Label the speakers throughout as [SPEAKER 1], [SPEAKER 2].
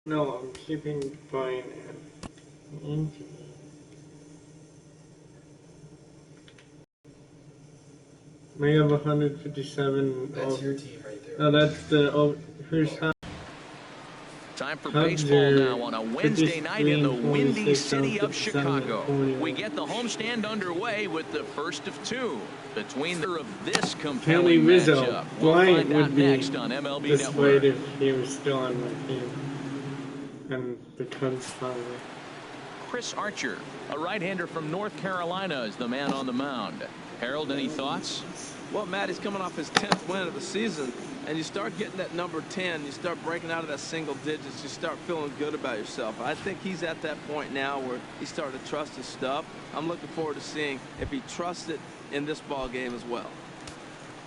[SPEAKER 1] No, I'm keeping Brian and Angie. We have 157.
[SPEAKER 2] That's your team right there.
[SPEAKER 1] No, that's the who's hot.
[SPEAKER 3] Time for baseball now on a Wednesday night in the windy city of Chicago. We get the homestand underway with the first of two between of this compelling matchup. We'll find out next on MLB Network.
[SPEAKER 1] If he was still on my team and the Cubs finally.
[SPEAKER 3] Chris Archer, a right-hander from North Carolina, is the man on the mound. Harold, any thoughts?
[SPEAKER 4] Well, Matt, he's coming off his 10th win of the season, and you start getting that number 10, you start breaking out of that single digits, you start feeling good about yourself. I think he's at that point now where he's starting to trust his stuff. I'm looking forward to seeing if he trusts it in this ball game as well.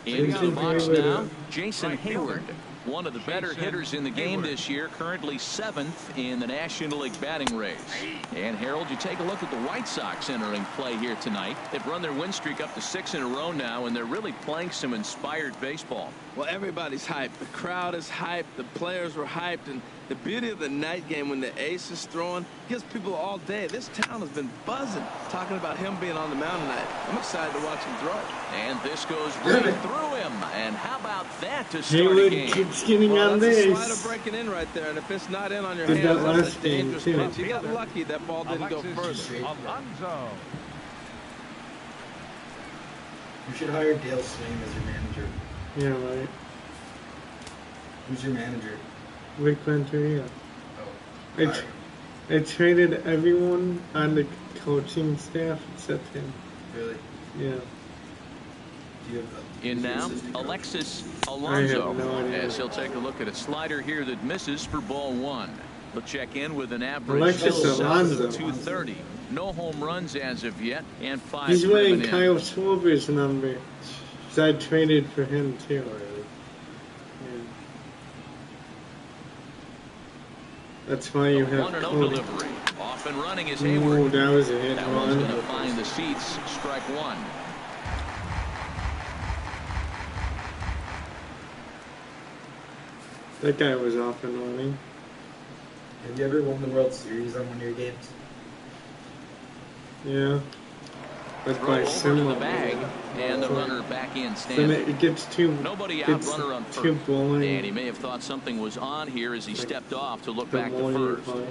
[SPEAKER 3] Into the box now, Jason Hayward, one of the better hitters in the game this year, currently 7th in the National League batting race. And Harold, you take a look at the White Sox entering play here tonight. They've run their win streak up to 6 in a row now, and they're really playing some inspired baseball.
[SPEAKER 4] Well, everybody's hyped. The crowd is hyped. The players were hyped. And the beauty of the night game when the ace is throwing gives people all day. This town has been buzzing talking about him being on the mound tonight. I'm excited to watch him throw.
[SPEAKER 3] And this goes right through him. And how about that to start a game?
[SPEAKER 1] Keeps getting on
[SPEAKER 4] that's
[SPEAKER 1] base.
[SPEAKER 4] a slider breaking in right there. And if it's not in on your hands, that's a dangerous pitch. You got lucky that ball didn't go further.
[SPEAKER 5] Alonso.
[SPEAKER 2] You should hire Dale Swain as your manager.
[SPEAKER 1] Yeah, right.
[SPEAKER 2] Who's your manager?
[SPEAKER 1] Rick Venturia.
[SPEAKER 2] Oh.
[SPEAKER 1] I traded everyone on the coaching staff except him.
[SPEAKER 2] Really?
[SPEAKER 1] Yeah.
[SPEAKER 2] Do you have
[SPEAKER 3] In now, Alexis Alonso,
[SPEAKER 1] no idea.
[SPEAKER 3] as he'll take a look at a slider here that misses for ball 1. He'll check in with an average
[SPEAKER 1] Alexis
[SPEAKER 3] south
[SPEAKER 1] Alonso.
[SPEAKER 3] of 230. No home runs as of yet, and 5
[SPEAKER 1] He's wearing
[SPEAKER 3] driven in.
[SPEAKER 1] Kyle Schwarber's number. So I traded for him too. Yeah. That's why you have
[SPEAKER 3] 1-0
[SPEAKER 1] Cody.
[SPEAKER 3] delivery. Off and running is
[SPEAKER 1] Ooh,
[SPEAKER 3] Hayward.
[SPEAKER 1] that was a hit
[SPEAKER 3] That one's
[SPEAKER 1] one.
[SPEAKER 3] going to find the seats. Strike 1.
[SPEAKER 1] That guy was off and running.
[SPEAKER 2] Have you ever won the World Series on one of your games?
[SPEAKER 1] Yeah. But
[SPEAKER 3] Throw
[SPEAKER 1] by
[SPEAKER 3] over to
[SPEAKER 1] similar.
[SPEAKER 3] the bag, and the runner back in
[SPEAKER 1] Then
[SPEAKER 3] standing.
[SPEAKER 1] it gets too.
[SPEAKER 3] Nobody out,
[SPEAKER 1] Gets
[SPEAKER 3] runner on
[SPEAKER 1] too
[SPEAKER 3] first.
[SPEAKER 1] boring.
[SPEAKER 3] And he may have thought something was on here as he stepped off to look
[SPEAKER 1] The
[SPEAKER 3] back to
[SPEAKER 1] more you
[SPEAKER 3] first.
[SPEAKER 1] play.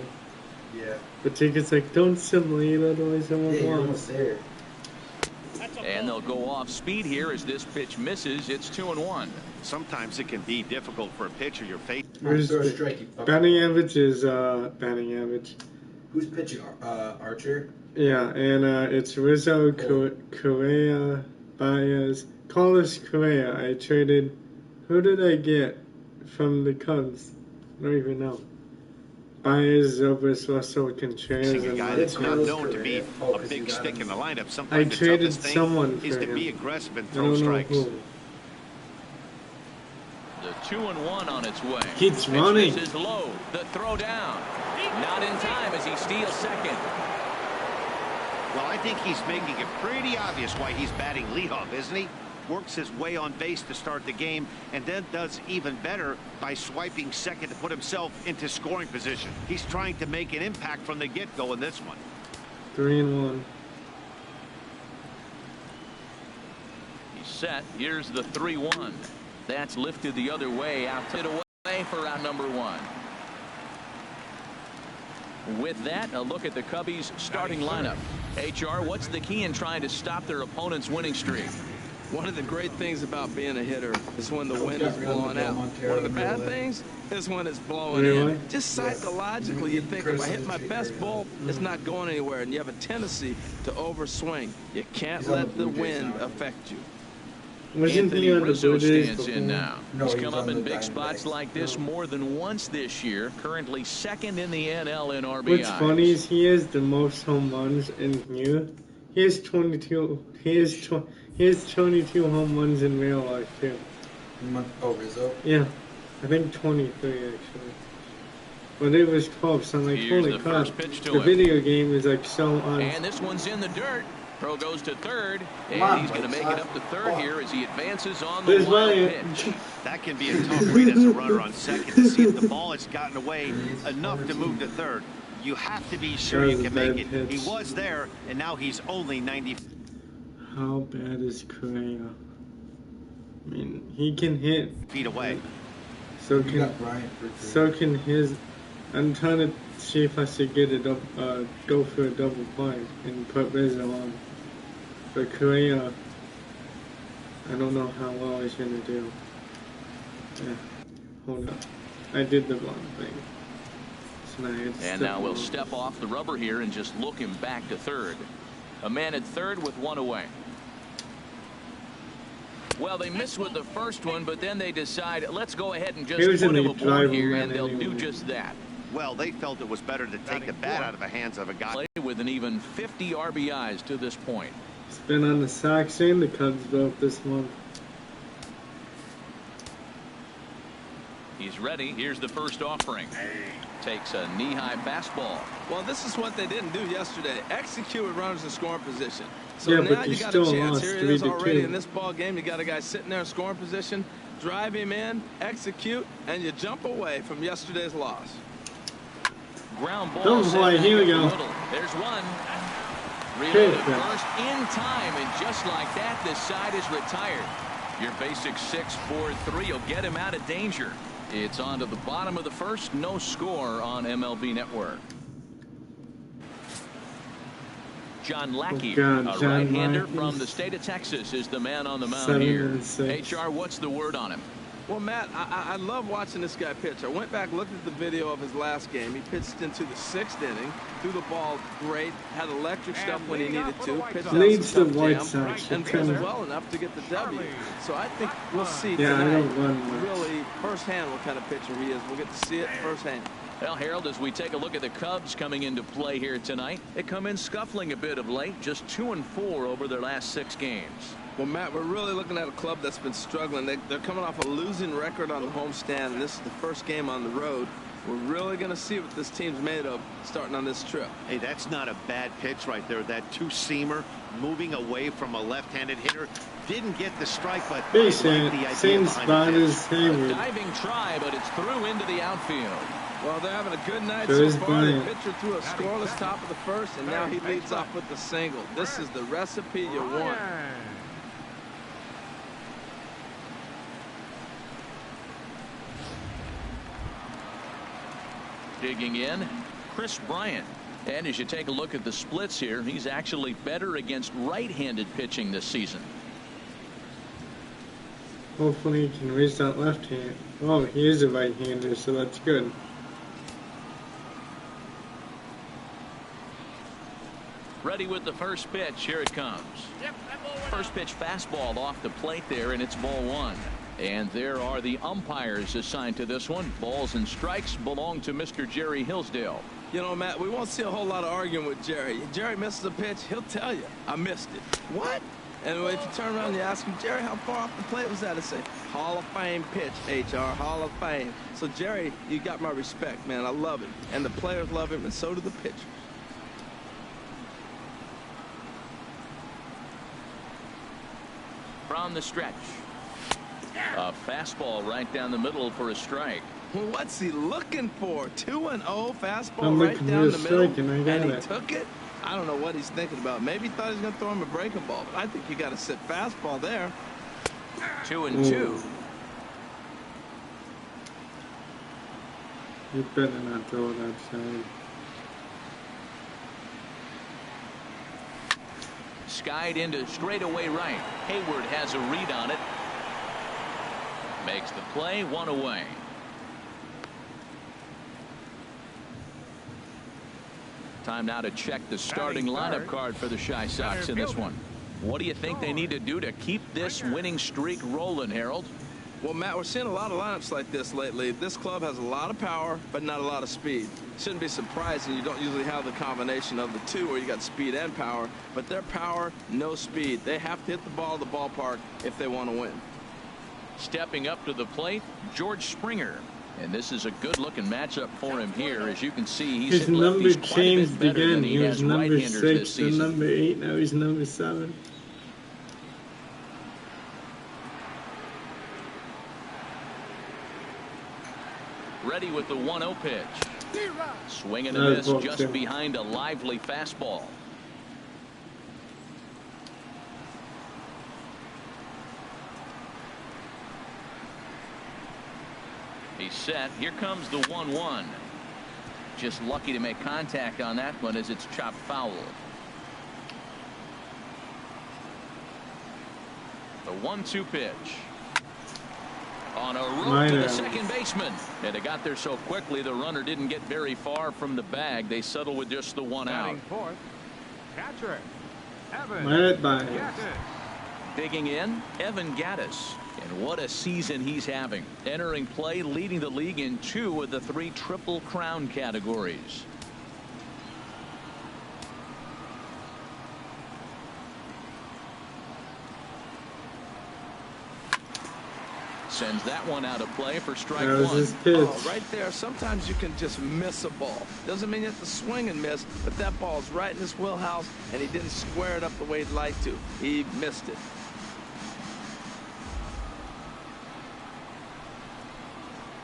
[SPEAKER 2] Yeah.
[SPEAKER 1] But Ticket's like, don't simulate, otherwise I won't
[SPEAKER 2] Yeah, you're
[SPEAKER 1] won.
[SPEAKER 2] almost there.
[SPEAKER 3] And they'll go off speed here as this pitch misses. It's 2-1.
[SPEAKER 5] Sometimes it can be difficult for a pitcher. Your face.
[SPEAKER 1] Where's
[SPEAKER 2] Throw a
[SPEAKER 1] the
[SPEAKER 2] strike, you fucker.
[SPEAKER 1] batting average is batting average.
[SPEAKER 2] Who's pitching? Archer?
[SPEAKER 1] Yeah, and it's Rizzo, Correa, Baez, Carlos Correa. I traded. Who did I get from the Cubs? I don't even know. Baez, Zobris, Russell, Contreras,
[SPEAKER 5] Seeing a
[SPEAKER 1] and
[SPEAKER 5] guy that's not
[SPEAKER 1] Martinez.
[SPEAKER 5] known to be
[SPEAKER 2] Oh,
[SPEAKER 5] a
[SPEAKER 2] 'cause you
[SPEAKER 5] big
[SPEAKER 2] got
[SPEAKER 5] stick
[SPEAKER 2] him.
[SPEAKER 5] in the lineup.
[SPEAKER 1] I
[SPEAKER 5] Sometimes the
[SPEAKER 1] traded
[SPEAKER 5] toughest thing
[SPEAKER 1] someone
[SPEAKER 5] is
[SPEAKER 1] for
[SPEAKER 5] to be
[SPEAKER 1] him.
[SPEAKER 5] aggressive and
[SPEAKER 1] I
[SPEAKER 5] throw
[SPEAKER 1] don't know
[SPEAKER 5] strikes.
[SPEAKER 1] who.
[SPEAKER 3] The 2-1 on its way.
[SPEAKER 1] Keeps
[SPEAKER 3] Pitch
[SPEAKER 1] running.
[SPEAKER 3] misses low. The throw down. Not in time as he steals second.
[SPEAKER 5] Well, I think he's making it pretty obvious why he's batting leadoff, isn't he? Works his way on base to start the game and then does even better by swiping second to put himself into scoring position. He's trying to make an impact from the get-go in this one.
[SPEAKER 1] 3-1.
[SPEAKER 3] He's set. Here's the 3-1. That's lifted the other way. Out to it away for round number 1. With that, a look at the Cubbies' starting lineup. HR, what's the key in trying to stop their opponent's winning streak?
[SPEAKER 4] One of the great things about being a hitter is when the wind is blowing out. One of the bad things is when it's blowing
[SPEAKER 1] Really?
[SPEAKER 4] in. Just psychologically, you think, if I hit my best ball, it's not going anywhere. And you have a tendency to overswing. You can't let the wind affect you.
[SPEAKER 1] Wasn't
[SPEAKER 3] Anthony
[SPEAKER 1] he on the
[SPEAKER 3] Rizzo
[SPEAKER 1] Blue Jays
[SPEAKER 3] stands
[SPEAKER 1] before?
[SPEAKER 3] in now.
[SPEAKER 2] No,
[SPEAKER 3] He's
[SPEAKER 2] he
[SPEAKER 3] come
[SPEAKER 2] was
[SPEAKER 3] up
[SPEAKER 2] on
[SPEAKER 3] in
[SPEAKER 2] the
[SPEAKER 3] big
[SPEAKER 2] Diamondbacks.
[SPEAKER 3] spots like this more than once this year. Currently second in the NL in RBI.
[SPEAKER 1] What's funny is he has the most home runs in here. He has 22. He has 22 home runs in real life too.
[SPEAKER 2] Oh, Rizzo?
[SPEAKER 1] Yeah, I think 23 actually. But it was close. I'm like,
[SPEAKER 3] Here's
[SPEAKER 1] holy
[SPEAKER 3] the
[SPEAKER 1] crap!
[SPEAKER 3] first pitch to
[SPEAKER 1] The
[SPEAKER 3] him.
[SPEAKER 1] video game is like so on.
[SPEAKER 3] And this one's in the dirt. Throw goes to third,
[SPEAKER 2] Come on,
[SPEAKER 3] and he's going to make it up to third here as he advances on the
[SPEAKER 1] There's
[SPEAKER 3] wild
[SPEAKER 1] Ryan.
[SPEAKER 3] pitch.
[SPEAKER 5] That can be a tough read as a runner on second to see if the ball has gotten away enough to move to third. You have to be sure you can make it. He was there, and now he's only 90.
[SPEAKER 1] How bad is Correa? I mean, he can hit
[SPEAKER 5] feet away.
[SPEAKER 1] So can his. I'm trying to see if I should get it up, go for a double play and put Rizzo on. But Correa, I don't know how well he's gonna do. Yeah, hold up. I did the wrong thing. So
[SPEAKER 3] and now we'll step off the rubber here and just look him back to third. A man at third with one away. Well, they missed with the first one, but then they decide, let's go ahead and just put him aboard here, and they'll do just that.
[SPEAKER 5] Well, they felt it was better to take the bat out of the hands of a guy
[SPEAKER 3] with an even 50 RBIs to this point.
[SPEAKER 1] It's been on the Sox and the Cubs both this month.
[SPEAKER 3] He's ready. Here's the first offering. Takes a knee-high fastball.
[SPEAKER 4] Well, this is what they didn't do yesterday. Execute with runners in scoring position. So
[SPEAKER 1] yeah,
[SPEAKER 4] now
[SPEAKER 1] but
[SPEAKER 4] you got a chance. Here it is already in this ball game. You got a guy sitting there in scoring position. Drive him in, execute, and you jump away from yesterday's loss.
[SPEAKER 3] Ground ball.
[SPEAKER 1] Don't play. Here we go.
[SPEAKER 3] There's one. Reloaded first in time, and just like that, this side is retired. Your basic 6-4-3 will get him out of danger. It's on to the bottom of the first. No score on MLB Network. John Lackey, a right-hander from the state of Texas, is the man on the mound here. HR, what's the word on him?
[SPEAKER 4] Well, Matt, I love watching this guy pitch. I went back, looked at the video of his last game. He pitched into the 6th inning, threw the ball great, had electric stuff when he needed to, pitched
[SPEAKER 1] leads the
[SPEAKER 4] out
[SPEAKER 1] White Sox,
[SPEAKER 4] and pitched well enough to get the W. So I think we'll see tonight really firsthand what kind of pitcher he is. We'll get to see it firsthand.
[SPEAKER 3] Well, Harold, as we take a look at the Cubs coming into play here tonight, they come in scuffling a bit of late, just 2-4 over their last 6 games.
[SPEAKER 4] Well, Matt, we're really looking at a club that's been struggling. They're coming off a losing record on the homestand, and this is the first game on the road. We're really going to see what this team's made of starting on this trip.
[SPEAKER 5] Hey, that's not a bad pitch right there. That two-seamer moving away from a left-handed hitter. Didn't get the strike, but
[SPEAKER 1] same spot as Hayward.
[SPEAKER 3] Diving try, but it's through into the outfield.
[SPEAKER 4] Well, they're having a good night so far. The pitcher threw a scoreless top of the first, and now he leads off with the single. This is the recipe you want.
[SPEAKER 3] Digging in, Chris Bryant. And as you take a look at the splits here, he's actually better against right-handed pitching this season.
[SPEAKER 1] Hopefully he can raise that left hand. Oh, he is a right-hander, so that's good.
[SPEAKER 3] Ready with the first pitch. Here it comes. First pitch fastball off the plate there, and it's ball 1. And there are the umpires assigned to this one. Balls and strikes belong to Mr. Jerry Hillsdale.
[SPEAKER 4] You know, Matt, we won't see a whole lot of arguing with Jerry. Jerry misses a pitch, he'll tell you, I missed it. What? And if you turn around and you ask him, Jerry, how far off the plate was that? I say, Hall of Fame pitch, HR, Hall of Fame. So, Jerry, you got my respect, man. I love him. And the players love him, and so do the pitchers.
[SPEAKER 3] From the stretch. A fastball right down the middle for a strike.
[SPEAKER 4] Well, what's he looking for? 2-0 fastball right down the middle, and he took it? I don't know what he's thinking about. Maybe he thought he was going to throw him a breaking ball, but I think you got to sit fastball there.
[SPEAKER 3] 2-2.
[SPEAKER 1] You better not throw it outside.
[SPEAKER 3] Skied into straightaway right. Hayward has a read on it. Makes the play, 1 away. Time now to check the starting lineup card for the Chi Sox in this one. What do you think they need to do to keep this winning streak rolling, Harold?
[SPEAKER 4] Well, Matt, we're seeing a lot of lineups like this lately. This club has a lot of power, but not a lot of speed. Shouldn't be surprising. You don't usually have the combination of the two where you got speed and power, but their power, no speed. They have to hit the ball at the ballpark if they want to win.
[SPEAKER 3] Stepping up to the plate, George Springer. And this is a good-looking matchup for him here. As you can see, he's
[SPEAKER 1] His
[SPEAKER 3] hit
[SPEAKER 1] number
[SPEAKER 3] lefties quite a
[SPEAKER 1] changed
[SPEAKER 3] bit better
[SPEAKER 1] again.
[SPEAKER 3] than
[SPEAKER 1] He
[SPEAKER 3] he
[SPEAKER 1] was
[SPEAKER 3] has
[SPEAKER 1] number
[SPEAKER 3] right-handers this
[SPEAKER 1] 6 and
[SPEAKER 3] season.
[SPEAKER 1] number 8. Now he's number 7.
[SPEAKER 3] Ready with the 1-0 pitch. Swing and a miss just behind a lively fastball. He's set. Here comes the 1-1. Just lucky to make contact on that one as it's chopped foul. The 1-2 pitch. On a rope to the second baseman. And it got there so quickly the runner didn't get very far from the bag. They settle with just the 1 out.
[SPEAKER 6] Fourth, catcher, Evan
[SPEAKER 1] Gaddis.
[SPEAKER 3] Digging in, Evan Gaddis. And what a season he's having. Entering play, leading the league in 2 of the 3 Triple Crown categories. Sends that one out of play for strike 1.
[SPEAKER 4] Oh, right there. Sometimes you can just miss a ball. Doesn't mean you have to swing and miss, but that ball's right in his wheelhouse, and he didn't square it up the way he'd like to. He missed it.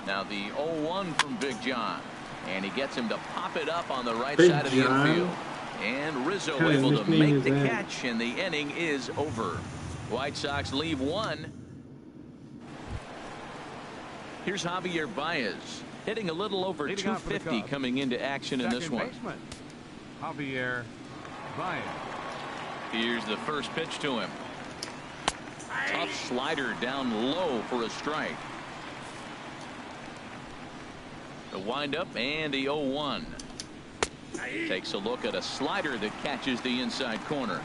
[SPEAKER 3] Now the 0-1 from Big John. And he gets him to pop it up on the right side of the infield. And Rizzo able to make the catch, and the inning is over. White Sox leave 1. Here's Javier Baez hitting a little over 250 coming into action in this one.
[SPEAKER 6] Javier Baez.
[SPEAKER 3] Here's the first pitch to him. Tough slider down low for a strike. The windup and the 0-1. Takes a look at a slider that catches the inside corner.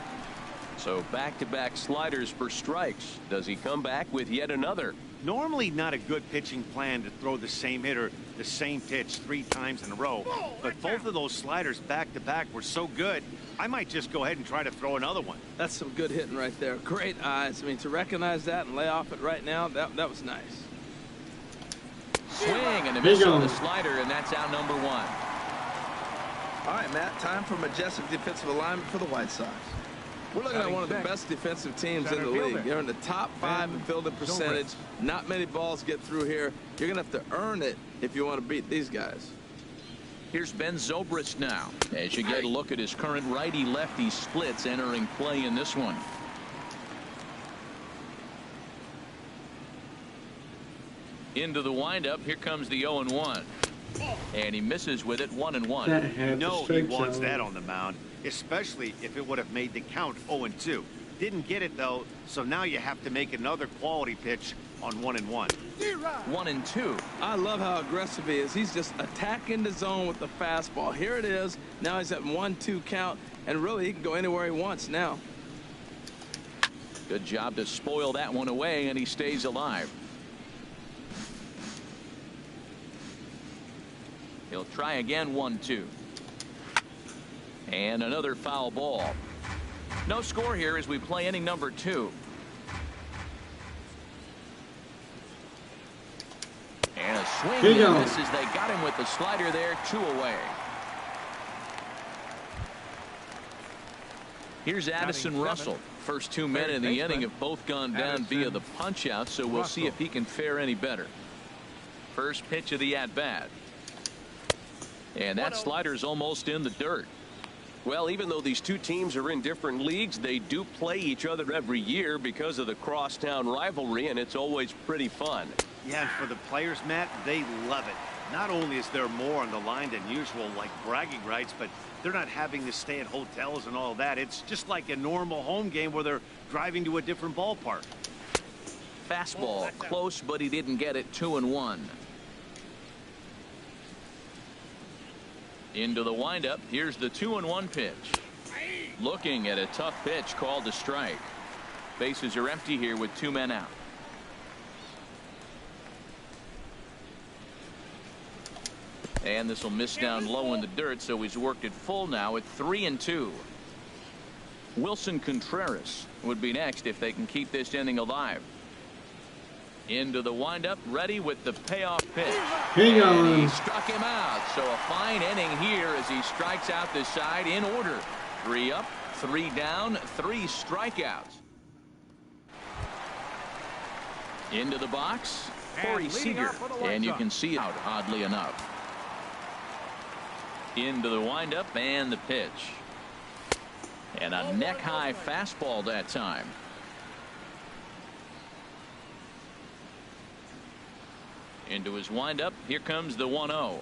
[SPEAKER 3] So back-to-back sliders for strikes. Does he come back with yet another?
[SPEAKER 5] Normally not a good pitching plan to throw the same hitter the same pitch 3 times in a row, but both of those sliders back-to-back were so good, I might just go ahead and try to throw another one.
[SPEAKER 4] That's some good hitting right there. Great eyes. I mean, to recognize that and lay off it right now, that was nice.
[SPEAKER 3] Swing and a miss on the slider, and that's out number 1.
[SPEAKER 4] All right, Matt, time for majestic defensive alignment for the White Sox. We're looking at one of the best defensive teams in the league. They're in the top 5 in fielding percentage. Not many balls get through here. You're going to have to earn it if you want to beat these guys.
[SPEAKER 3] Here's Ben Zobrist now as you get a look at his current righty-lefty splits entering play in this one. Into the windup. Here comes the 0-1. And he misses with it 1-1.
[SPEAKER 5] You know he wants that on the mound, especially if it would have made the count 0-2. Didn't get it though, so now you have to make another quality pitch on 1-1.
[SPEAKER 3] 1-2.
[SPEAKER 4] I love how aggressive he is. He's just attacking the zone with the fastball. Here it is. Now he's at 1-2 count, and really he can go anywhere he wants now.
[SPEAKER 3] Good job to spoil that one away, and he stays alive. He'll try again. 1-2. And another foul ball. No score here as we play inning number 2. And a swing and a miss as they got him with the slider there. 2 away. Here's Addison Russell. First 2 men in the inning have both gone down via the punch out, so we'll see if he can fare any better. First pitch of the at-bat. And that slider's almost in the dirt.
[SPEAKER 7] Well, even though these two teams are in different leagues, they do play each other every year because of the crosstown rivalry, and it's always pretty fun.
[SPEAKER 5] Yeah, for the players, Matt, they love it. Not only is there more on the line than usual, like bragging rights, but they're not having to stay at hotels and all that. It's just like a normal home game where they're driving to a different ballpark.
[SPEAKER 3] Fastball close, but he didn't get it. 2-1. Into the windup. Here's the 2-1 pitch. Looking at a tough pitch called a strike. Bases are empty here with 2 men out. And this will miss down low in the dirt, so he's worked it full now at 3-2. Wilson Contreras would be next if they can keep this inning alive. Into the windup, ready with the payoff pitch.
[SPEAKER 1] Hang
[SPEAKER 3] And he
[SPEAKER 1] on.
[SPEAKER 3] struck him out. So a fine inning here as he strikes out the side in order. 3 up, 3 down, 3 strikeouts. Into the box, Corey Seager. And you can see out, oddly enough. Into the windup and the pitch. And a neck-high fastball that time. Into his windup. Here comes the 1-0.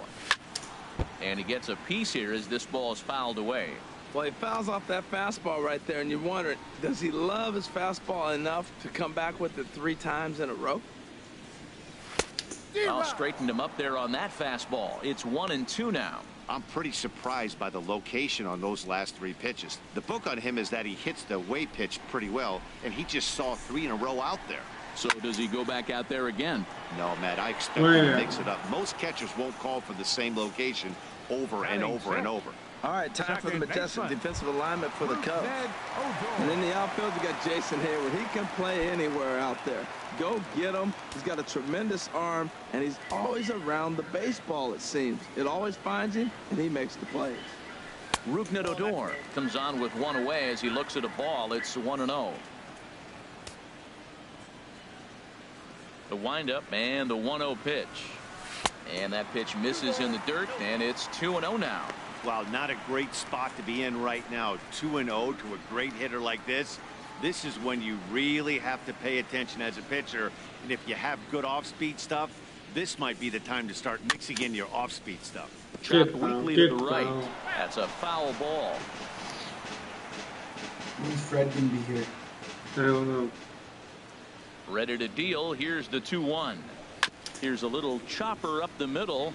[SPEAKER 3] And he gets a piece here as this ball is fouled away.
[SPEAKER 4] Well, he fouls off that fastball right there, and you're wondering, does he love his fastball enough to come back with it 3 times in a row?
[SPEAKER 3] Well, straightened him up there on that fastball. It's 1-2 now.
[SPEAKER 5] I'm pretty surprised by the location on those last 3 pitches. The book on him is that he hits the way pitch pretty well, and he just saw 3 in a row out there.
[SPEAKER 3] So does he go back out there again?
[SPEAKER 5] No, Matt, I expect him to mix it up. Most catchers won't call for the same location over and over and over.
[SPEAKER 4] All right, time for the majestic defensive alignment for the Cubs. And in the outfield, you got Jason Hayward. He can play anywhere out there. Go get him. He's got a tremendous arm, and he's always around the baseball, it seems. It always finds him, and he makes the plays.
[SPEAKER 3] Rougned Odor comes on with 1 away as he looks at a ball. It's 1-0. The windup and the 1-0 pitch. And that pitch misses in the dirt, and it's 2-0 now.
[SPEAKER 5] Wow, not a great spot to be in right now. 2-0 to a great hitter like this. This is when you really have to pay attention as a pitcher. And if you have good off-speed stuff, this might be the time to start mixing in your off-speed stuff.
[SPEAKER 3] Chopped weakly to the right. That's a foul ball.
[SPEAKER 2] When's Fred going to be here?
[SPEAKER 1] I don't know.
[SPEAKER 3] Ready to deal. Here's the 2-1. Here's a little chopper up the middle.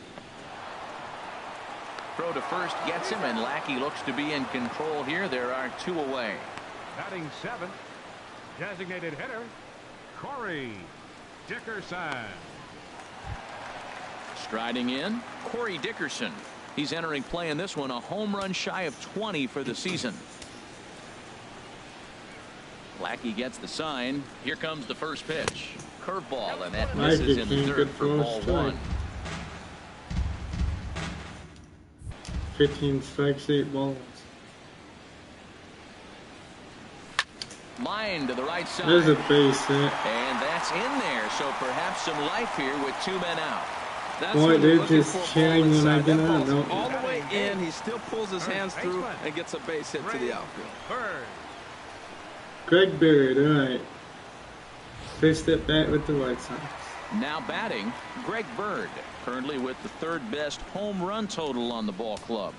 [SPEAKER 3] Throw to first gets him, and Lackey looks to be in control here. There are 2 away.
[SPEAKER 6] Batting 7th, designated hitter, Corey Dickerson.
[SPEAKER 3] Striding in, Corey Dickerson. He's entering play in this one, a home run shy of 20 for the season. Lackey gets the sign. Here comes the first pitch. Curveball, and that misses in the dirt for ball 1.
[SPEAKER 1] 15 strikes, 8 balls.
[SPEAKER 3] Line to the right side.
[SPEAKER 1] There's a base hit.
[SPEAKER 3] And that's in there, so perhaps some life here with 2 men out.
[SPEAKER 4] That's
[SPEAKER 1] Boy, they're just cheering when I get on. No.
[SPEAKER 4] All the way in, he still pulls his hands through and gets a base hit to the outfield.
[SPEAKER 1] Greg Bird, alright. Fist it back with the White Sox.
[SPEAKER 3] Now batting, Greg Bird, currently with the 3rd best home run total on the ball club.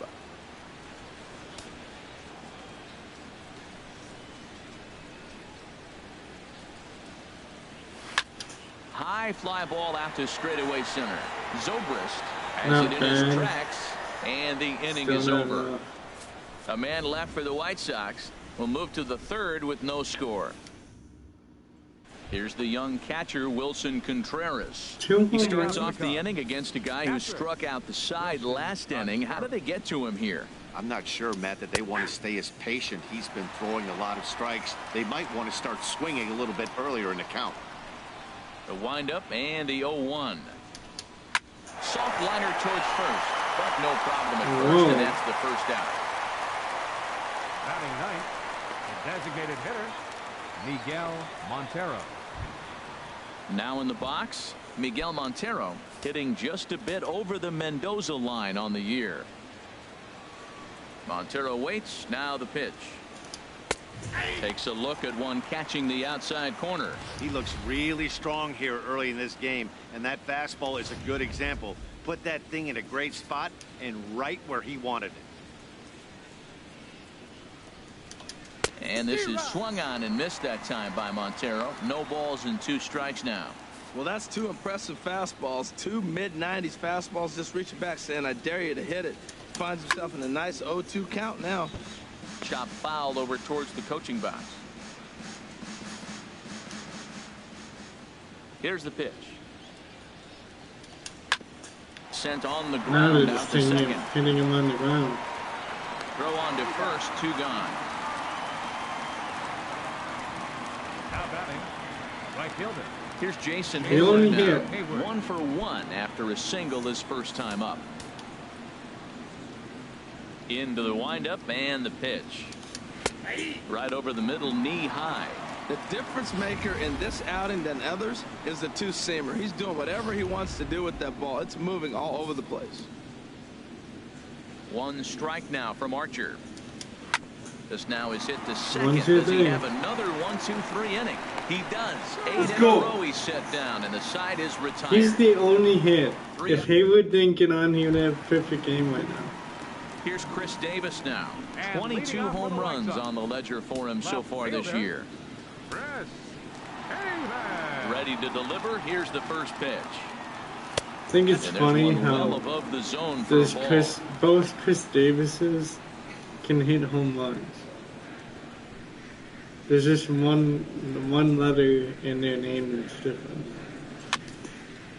[SPEAKER 3] High fly ball out to straightaway center. Zobrist has it in his tracks, and the inning is over. A man left for the White Sox. Will move to the 3rd with no score. Here's the young catcher, Wilson Contreras. He starts off the inning against a guy who struck out the side last inning. How did they get to him here?
[SPEAKER 5] I'm not sure, Matt, that they want to stay as patient. He's been throwing a lot of strikes. They might want to start swinging a little bit earlier in the count.
[SPEAKER 3] The windup and the 0-1. Soft liner towards first, but no problem at first, and that's the first out.
[SPEAKER 6] Batting 9th, the designated hitter, Miguel Montero.
[SPEAKER 3] Now in the box, Miguel Montero hitting just a bit over the Mendoza line on the year. Montero waits. Now the pitch. Takes a look at one catching the outside corner.
[SPEAKER 5] He looks really strong here early in this game, and that fastball is a good example. Put that thing in a great spot and right where he wanted it.
[SPEAKER 3] And this is swung on and missed that time by Montero. No balls and 2 strikes now.
[SPEAKER 4] Well, that's 2 impressive fastballs. 2 mid-90s fastballs just reaching back saying, I dare you to hit it. Finds himself in a nice 0-2 count now.
[SPEAKER 3] Chop fouled over towards the coaching box. Here's the pitch. Sent on the
[SPEAKER 1] Now
[SPEAKER 3] ground
[SPEAKER 1] they're
[SPEAKER 3] out
[SPEAKER 1] just
[SPEAKER 3] to second.
[SPEAKER 1] hitting him on the ground.
[SPEAKER 3] Throw on to first. 2 gone.
[SPEAKER 6] Now batting, right fielder,
[SPEAKER 3] Here's Jason
[SPEAKER 1] He only
[SPEAKER 3] Hayward now.
[SPEAKER 1] hit
[SPEAKER 3] 1 for 1 after a single his first time up. Into the windup and the pitch. Right over the middle, knee high.
[SPEAKER 4] The difference maker in this outing than others is the two-seamer. He's doing whatever he wants to do with that ball. It's moving all over the place.
[SPEAKER 3] 1 strike now from Archer. This now is hit to second.
[SPEAKER 1] 1, 2,
[SPEAKER 3] Does he
[SPEAKER 1] 3.
[SPEAKER 3] have another 1, 2, 3 inning? He does. 8
[SPEAKER 1] Let's
[SPEAKER 3] in
[SPEAKER 1] go.
[SPEAKER 3] a row he's set down, and the side is retired.
[SPEAKER 1] He's the only hit.
[SPEAKER 3] 3
[SPEAKER 1] If Hayward didn't get on, he would have a perfect game right now.
[SPEAKER 3] Here's Chris Davis now.
[SPEAKER 6] And
[SPEAKER 3] 22
[SPEAKER 6] leading off for
[SPEAKER 3] home
[SPEAKER 6] the White
[SPEAKER 3] runs
[SPEAKER 6] Sox,
[SPEAKER 3] on the ledger for him so
[SPEAKER 6] left
[SPEAKER 3] far this
[SPEAKER 6] fielder,
[SPEAKER 3] year.
[SPEAKER 6] Chris Davis.
[SPEAKER 3] Ready to deliver. Here's the first pitch.
[SPEAKER 1] I think it's
[SPEAKER 3] And there's
[SPEAKER 1] funny
[SPEAKER 3] one well
[SPEAKER 1] how
[SPEAKER 3] above the zone for a ball.
[SPEAKER 1] both Chris Davises can hit home runs. There's just one letter in their name that's different.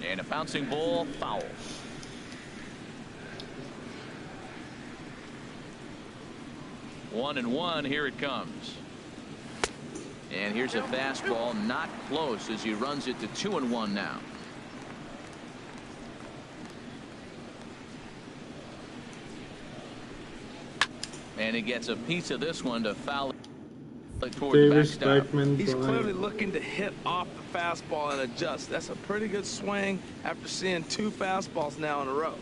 [SPEAKER 3] And a bouncing ball, foul. One and one, here it comes. And here's a fastball, not close as he runs it to 2-1 now. And he gets a piece of this one to foul it toward
[SPEAKER 1] Davis,
[SPEAKER 3] the backstop.
[SPEAKER 1] Blackman,
[SPEAKER 4] He's
[SPEAKER 1] Bryant.
[SPEAKER 4] clearly looking to hit off the fastball and adjust. That's a pretty good swing after seeing 2 fastballs now in a row.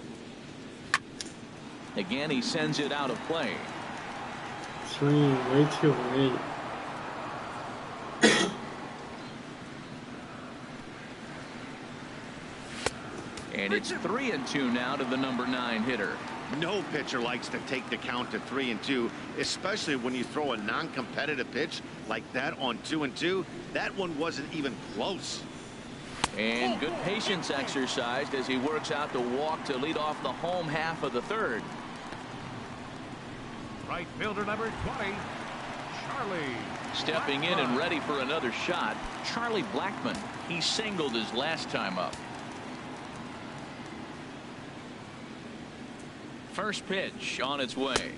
[SPEAKER 3] Again, he sends it out of play.
[SPEAKER 1] Swinging way too late.
[SPEAKER 3] And it's 3-2 now to the number 9 hitter.
[SPEAKER 5] No pitcher likes to take the count to 3-2, especially when you throw a non-competitive pitch like that on 2-2. That one wasn't even close.
[SPEAKER 3] And good patience exercised as he works out the walk to lead off the home half of the third.
[SPEAKER 6] Right fielder number 20, Charlie.
[SPEAKER 3] Stepping in and ready for another shot, Charlie Blackman. He singled his last time up. First pitch on its way.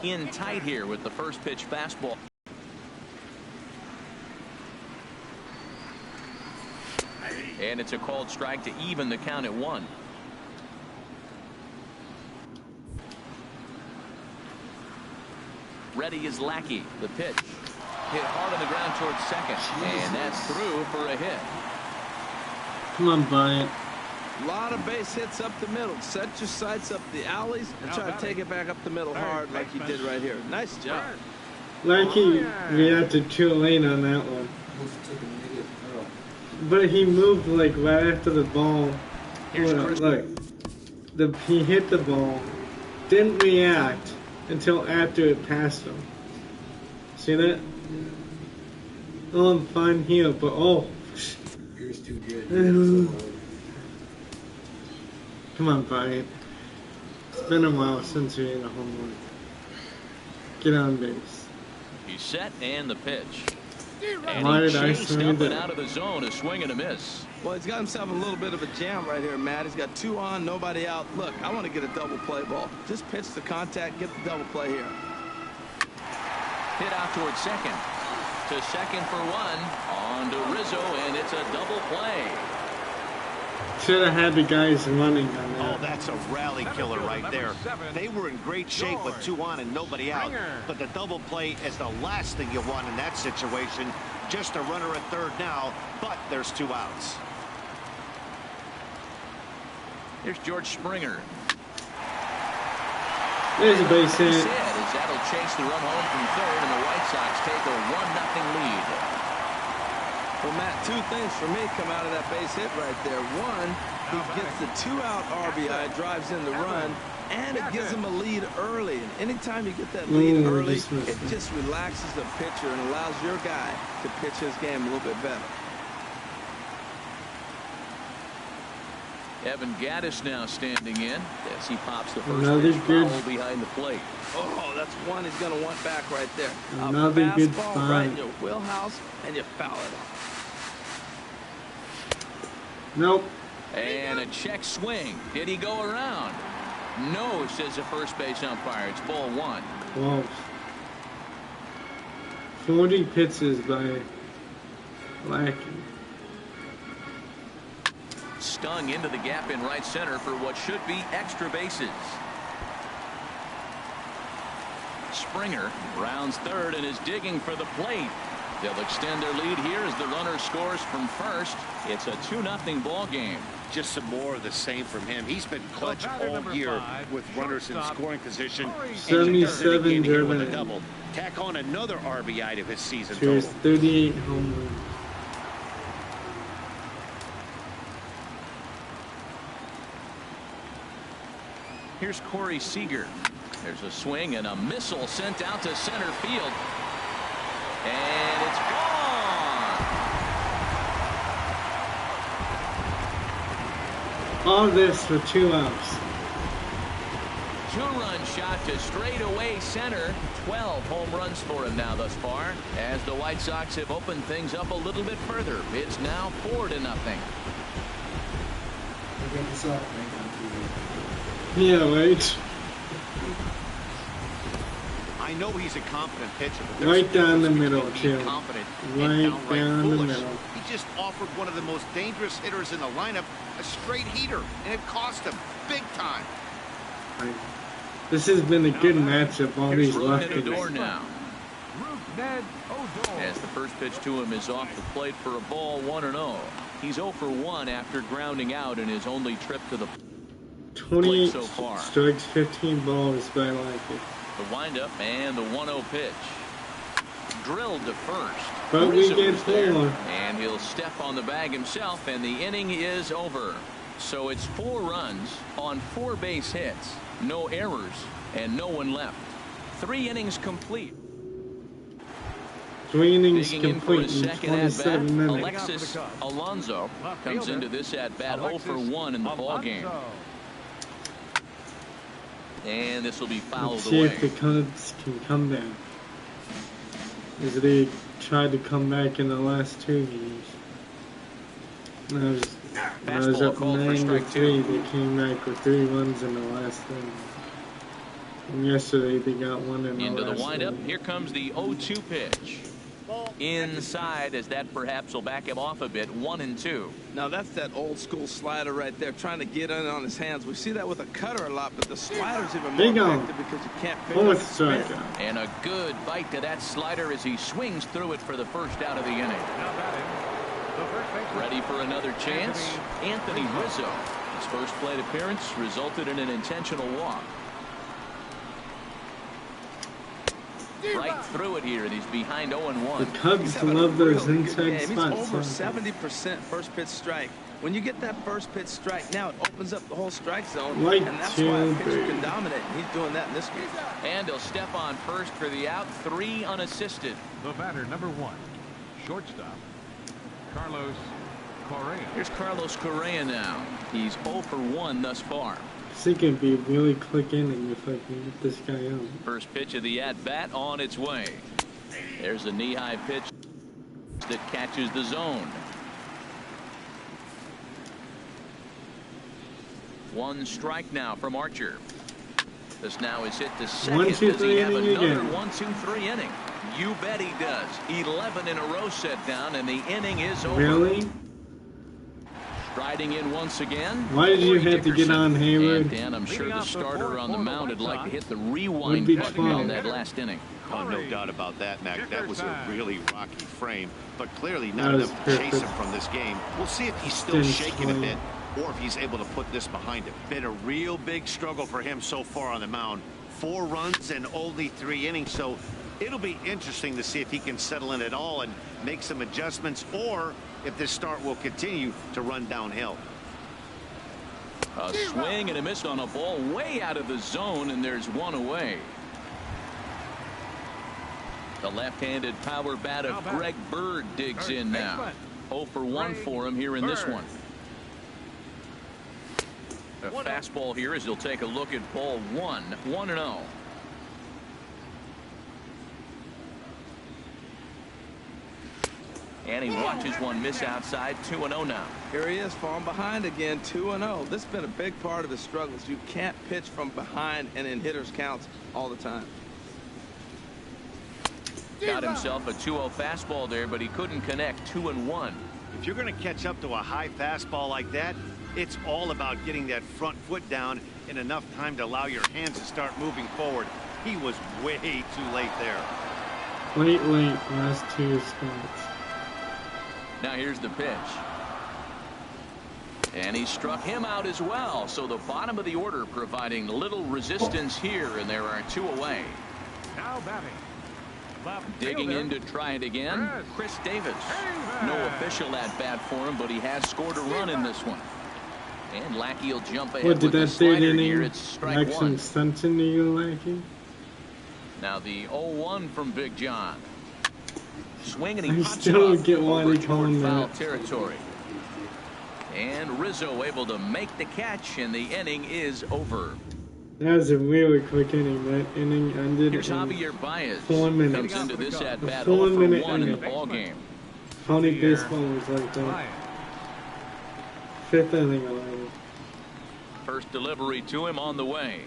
[SPEAKER 3] In tight here with the first pitch fastball. And it's a called strike to even the count at 1. Ready is Lackey. The pitch hit hard on the ground towards second. And that's through for a hit.
[SPEAKER 1] Come on, Bryant.
[SPEAKER 4] A lot of base hits up the middle. Set your sights up the alleys and try to take it back up the middle hard like you did right here. Nice job.
[SPEAKER 1] Like he reacted too late on that one. But he moved like right after the ball. Look, he hit the ball, didn't react until after it passed him. See that? Oh, I'm fine here, but oh.
[SPEAKER 2] Here's too good.
[SPEAKER 1] Come on, Bryant. It's been a while since we hit a home run. Get on base.
[SPEAKER 3] He's set and the pitch. And
[SPEAKER 1] Why
[SPEAKER 3] he
[SPEAKER 1] did I
[SPEAKER 3] chased
[SPEAKER 1] swing
[SPEAKER 3] up and
[SPEAKER 1] that?
[SPEAKER 3] out of the zone, a swing and a miss.
[SPEAKER 4] Well, he's got himself a little bit of a jam right here, Matt. He's got 2 on, nobody out. Look, I want to get a double play ball. Just pitch the contact, get the double play here.
[SPEAKER 3] Hit out towards second. To second for 1. On to Rizzo, and it's a double play.
[SPEAKER 1] Should have had the guys running on
[SPEAKER 5] Oh,
[SPEAKER 1] that.
[SPEAKER 5] that's a rally killer right there. They were in great shape with 2 on and nobody out. But the double play is the last thing you want in that situation. Just a runner at third now, but there's 2 outs.
[SPEAKER 3] Here's George Springer.
[SPEAKER 1] There's a base hit.
[SPEAKER 3] As that'll chase the run home from third, and the White Sox take a 1-0 lead.
[SPEAKER 4] Well, Matt, 2 things for me come out of that base hit right there. 1, he gets the 2-out RBI, drives in the run, and it gives him a lead early. And anytime you get that lead early, it just relaxes the pitcher and allows your guy to pitch his game a little bit better.
[SPEAKER 3] Evan Gaddis now standing in as he pops the first
[SPEAKER 1] Another
[SPEAKER 3] pitch
[SPEAKER 1] good
[SPEAKER 3] foul behind the plate.
[SPEAKER 4] Oh, that's one he's going to want back right there.
[SPEAKER 1] Another
[SPEAKER 4] a
[SPEAKER 1] good
[SPEAKER 4] fastball
[SPEAKER 1] find.
[SPEAKER 4] right in your wheelhouse, and you foul it off.
[SPEAKER 1] Nope.
[SPEAKER 3] And a check swing. Did he go around? No, says the first base umpire. It's ball 1.
[SPEAKER 1] Wow. 40 pitches by Lackey.
[SPEAKER 3] stung into the gap in right center for what should be extra bases. Springer rounds third and is digging for the plate. They'll extend their lead here as the runner scores from first. It's a 2-0 ball game.
[SPEAKER 5] Just some more of the same from him. He's been clutch all year with runners in scoring position.
[SPEAKER 1] 77
[SPEAKER 5] with a double. Tack on another RBI to his season
[SPEAKER 1] to his
[SPEAKER 5] total.
[SPEAKER 1] 38 home runs.
[SPEAKER 3] Here's Corey Seager. There's a swing and a missile sent out to center field. And it's gone.
[SPEAKER 1] All this for 2 outs.
[SPEAKER 3] 2-run shot to straightaway center. 12 home runs for him now thus far, as the White Sox have opened things up a little bit further. It's now 4-0.
[SPEAKER 1] Yeah, right.
[SPEAKER 5] I know he's a confident pitcher, but
[SPEAKER 1] Right down the middle,
[SPEAKER 5] too.
[SPEAKER 1] too.
[SPEAKER 5] Confident
[SPEAKER 1] Right
[SPEAKER 5] and downright
[SPEAKER 1] down the
[SPEAKER 5] foolish.
[SPEAKER 1] middle.
[SPEAKER 5] He just offered one of the most dangerous hitters in the lineup a straight heater, and it cost him big time.
[SPEAKER 1] Right. This has been a good matchup. All these
[SPEAKER 3] Rooting the
[SPEAKER 1] lefties.
[SPEAKER 3] door now. As the first pitch to him is off the plate for a ball, 1-0. He's 0 for 1 after grounding out in his only trip to the
[SPEAKER 1] 28
[SPEAKER 3] so far.
[SPEAKER 1] strikes, 15 balls, but I like it.
[SPEAKER 3] The windup and the 1-0 pitch. Drilled to first.
[SPEAKER 1] But we
[SPEAKER 3] Rizzo
[SPEAKER 1] get
[SPEAKER 3] is there,
[SPEAKER 1] 4.
[SPEAKER 3] and he'll step on the bag himself, and the inning is over. So it's 4 runs on 4 base hits, no errors, and no one left. 3 innings complete.
[SPEAKER 1] 3 innings
[SPEAKER 3] Digging in for
[SPEAKER 1] complete
[SPEAKER 3] his
[SPEAKER 1] in
[SPEAKER 3] second
[SPEAKER 1] 27
[SPEAKER 3] at-bat,
[SPEAKER 1] minutes.
[SPEAKER 3] Alexis Alonso comes into this at-bat 0 for 1 in the ballgame. And this will be fouled
[SPEAKER 1] Let's see
[SPEAKER 3] away.
[SPEAKER 1] if the Cubs can come back, as they tried to come back in the last 2 games. When I was up
[SPEAKER 3] called for
[SPEAKER 1] 9-3, they came back with 3 runs in the last inning. And yesterday they got 1 in the
[SPEAKER 3] Into the
[SPEAKER 1] last
[SPEAKER 3] windup.
[SPEAKER 1] inning.
[SPEAKER 3] Here comes the 0-2 pitch. Inside, as that perhaps will back him off a bit. 1-2.
[SPEAKER 4] Now that's that old school slider right there, trying to get in on his hands. We see that with a cutter a lot, but the slider's even more effective because you can't pick up the spin.
[SPEAKER 3] And a good bite to that slider as he swings through it for the first out of the inning. Ready for another chance? Anthony Rizzo. His first plate appearance resulted in an intentional walk. Right through it here, and he's behind 0-1.
[SPEAKER 1] The Cubs love those inside
[SPEAKER 4] He's
[SPEAKER 1] spots.
[SPEAKER 4] over 70% first pitch strike. When you get that first pitch strike, now it opens up the whole strike zone,
[SPEAKER 1] Like
[SPEAKER 4] and that's why a pitcher can dominate. He's doing that in this game.
[SPEAKER 3] And he'll step on first for the out. 3 unassisted.
[SPEAKER 6] The batter, number 1, shortstop, Carlos Correa.
[SPEAKER 3] Here's Carlos Correa now. He's 0 for 1 thus far.
[SPEAKER 1] I think it'd be a really quick inning if I can get this guy out.
[SPEAKER 3] First pitch of the at-bat on its way. There's a knee-high pitch that catches the zone. 1 strike now from Archer. This now is hit to second.
[SPEAKER 1] 1, 2,
[SPEAKER 3] Does he
[SPEAKER 1] 3
[SPEAKER 3] have
[SPEAKER 1] inning
[SPEAKER 3] another
[SPEAKER 1] again.
[SPEAKER 3] 1, 2, 3 inning? You bet he does. 11 in a row set down, and the inning is over.
[SPEAKER 1] Really?
[SPEAKER 3] Striding in once again.
[SPEAKER 1] Why did you
[SPEAKER 3] Corey
[SPEAKER 1] have to get on
[SPEAKER 3] Dickerson.
[SPEAKER 1] Hayward?
[SPEAKER 3] And Dan, I'm sure the starter on the mound would like to hit the
[SPEAKER 1] Would
[SPEAKER 3] rewind
[SPEAKER 1] be
[SPEAKER 3] button
[SPEAKER 1] 12.
[SPEAKER 3] on that last inning.
[SPEAKER 5] Oh, no doubt about that, Mac. That was a really rocky frame, but clearly
[SPEAKER 1] That
[SPEAKER 5] not
[SPEAKER 1] was
[SPEAKER 5] enough to chase
[SPEAKER 1] perfect.
[SPEAKER 5] him from this game. We'll see if he's still
[SPEAKER 1] Didn't
[SPEAKER 5] shaking a
[SPEAKER 1] swing.
[SPEAKER 5] bit or if he's able to put this behind him. Been a real big struggle for him so far on the mound. 4 runs and only 3 innings, so it'll be interesting to see if he can settle in at all and make some adjustments, or if this start will continue to run downhill.
[SPEAKER 3] A swing and a miss on a ball way out of the zone, and there's 1 away. The left-handed power bat of Greg Bird digs in now. 0 for 1 for him here in this one. A fastball here as he'll take a look at ball 1. 1-0. And he watches one miss outside. 2-0 now.
[SPEAKER 4] Here he is, falling behind again, 2-0. This has been a big part of his struggles. You can't pitch from behind and in hitters counts all the time.
[SPEAKER 3] Got himself a 2-0 fastball there, but he couldn't connect. 2-1.
[SPEAKER 5] If you're going to catch up to a high fastball like that, It's all about getting that front foot down in enough time to allow your hands to start moving forward. He was way too late there.
[SPEAKER 1] Late, last 2 spots.
[SPEAKER 3] Now here's the pitch. And he struck him out as well. So the bottom of the order providing little resistance here, and there are 2 away.
[SPEAKER 6] Now batting.
[SPEAKER 3] Digging in to try it again, Chris Davis. No official at bat for him, but he has scored a run in this one. And Lackey will jump ahead
[SPEAKER 1] What did
[SPEAKER 3] with the
[SPEAKER 1] that third
[SPEAKER 3] slider
[SPEAKER 1] inning
[SPEAKER 3] here. It's strike
[SPEAKER 1] make
[SPEAKER 3] 1.
[SPEAKER 1] some sense to you, Lackey?
[SPEAKER 3] Now the 0-1 from Big John. Swing and
[SPEAKER 1] I
[SPEAKER 3] he pops
[SPEAKER 1] still
[SPEAKER 3] it
[SPEAKER 1] don't
[SPEAKER 3] off
[SPEAKER 1] get why
[SPEAKER 3] over
[SPEAKER 1] they call
[SPEAKER 3] toward
[SPEAKER 1] him
[SPEAKER 3] foul
[SPEAKER 1] that.
[SPEAKER 3] territory. And Rizzo able to make the catch, and the inning is over.
[SPEAKER 1] That was a really quick inning. That inning ended
[SPEAKER 3] Here's
[SPEAKER 1] in
[SPEAKER 3] Javier Baez.
[SPEAKER 1] 4 minutes.
[SPEAKER 3] Comes into this at bat
[SPEAKER 1] 4
[SPEAKER 3] 0 for
[SPEAKER 1] minute
[SPEAKER 3] 1 in the
[SPEAKER 1] inning.
[SPEAKER 3] ball game.
[SPEAKER 1] How many baseball was like that? 5th inning already.
[SPEAKER 3] First delivery to him on the way.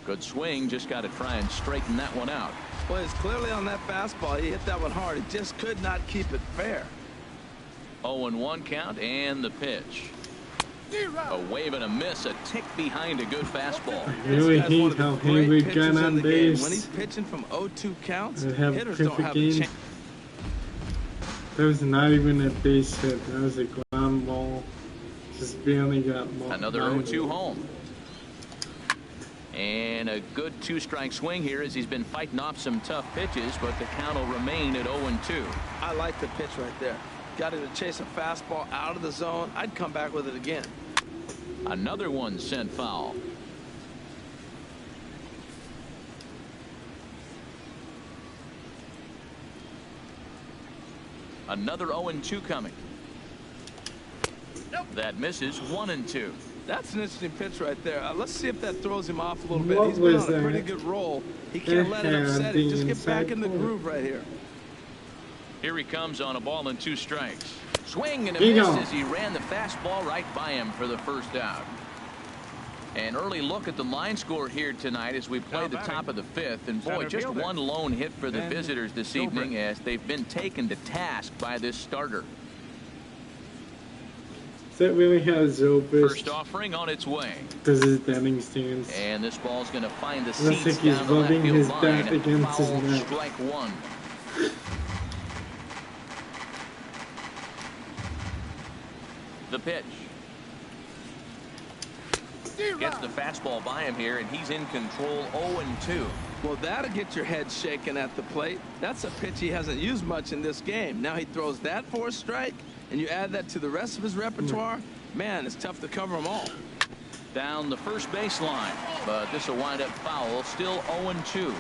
[SPEAKER 3] Good swing, just got to try and straighten that one out.
[SPEAKER 4] Well, it's clearly on that fastball. He hit that one hard. He just could not keep it fair.
[SPEAKER 3] 0-1 count and the pitch. A wave and a miss, a tick behind a good fastball.
[SPEAKER 1] I really hate how Henry got on base.
[SPEAKER 4] When he's pitching from 0-2 counts,
[SPEAKER 1] I'd have
[SPEAKER 4] hitters don't
[SPEAKER 1] perfect
[SPEAKER 4] have a
[SPEAKER 1] game.
[SPEAKER 4] chance.
[SPEAKER 1] That was not even a base hit. That was a ground ball. Just barely got ball.
[SPEAKER 3] Another 0-2 home. And a good 2-strike swing here as he's been fighting off some tough pitches, but the count will remain at 0-2.
[SPEAKER 4] I like the pitch right there. Got him to chase a fastball out of the zone. I'd come back with it again.
[SPEAKER 3] Another one sent foul. Another 0-2 coming. That misses. 1-2.
[SPEAKER 4] That's an interesting pitch right there. Let's see if that throws him off a little bit.
[SPEAKER 1] What
[SPEAKER 4] He's been
[SPEAKER 1] was
[SPEAKER 4] on a
[SPEAKER 1] that?
[SPEAKER 4] pretty good roll. He can't let it upset him. Just get back in the groove right here.
[SPEAKER 3] Here he comes on a ball and 2 strikes. Swing and a
[SPEAKER 1] Here you
[SPEAKER 3] miss
[SPEAKER 1] go.
[SPEAKER 3] as he ran the fastball right by him for the first out. An early look at the line score here tonight as we play the top of the 5th. And boy, just one lone hit for the visitors this evening as they've been taken to task by this starter.
[SPEAKER 1] Does that really have Zobis?
[SPEAKER 3] First offering on its way.
[SPEAKER 1] Does his batting stance?
[SPEAKER 3] And this ball's going to find the
[SPEAKER 1] Looks
[SPEAKER 3] seats
[SPEAKER 1] like he's
[SPEAKER 3] down the left
[SPEAKER 1] rubbing
[SPEAKER 3] field
[SPEAKER 1] his
[SPEAKER 3] line.
[SPEAKER 1] bat against his
[SPEAKER 3] Foul,
[SPEAKER 1] neck.
[SPEAKER 3] strike 1. The pitch. Gets the fastball by him here, and he's in control. 0-2.
[SPEAKER 4] Well, that'll get your head shaken at the plate. That's a pitch he hasn't used much in this game. Now he throws that for a strike, and you add that to the rest of his repertoire. Man, it's tough to cover them all.
[SPEAKER 3] Down the first baseline, but this will wind up foul. Still 0-2.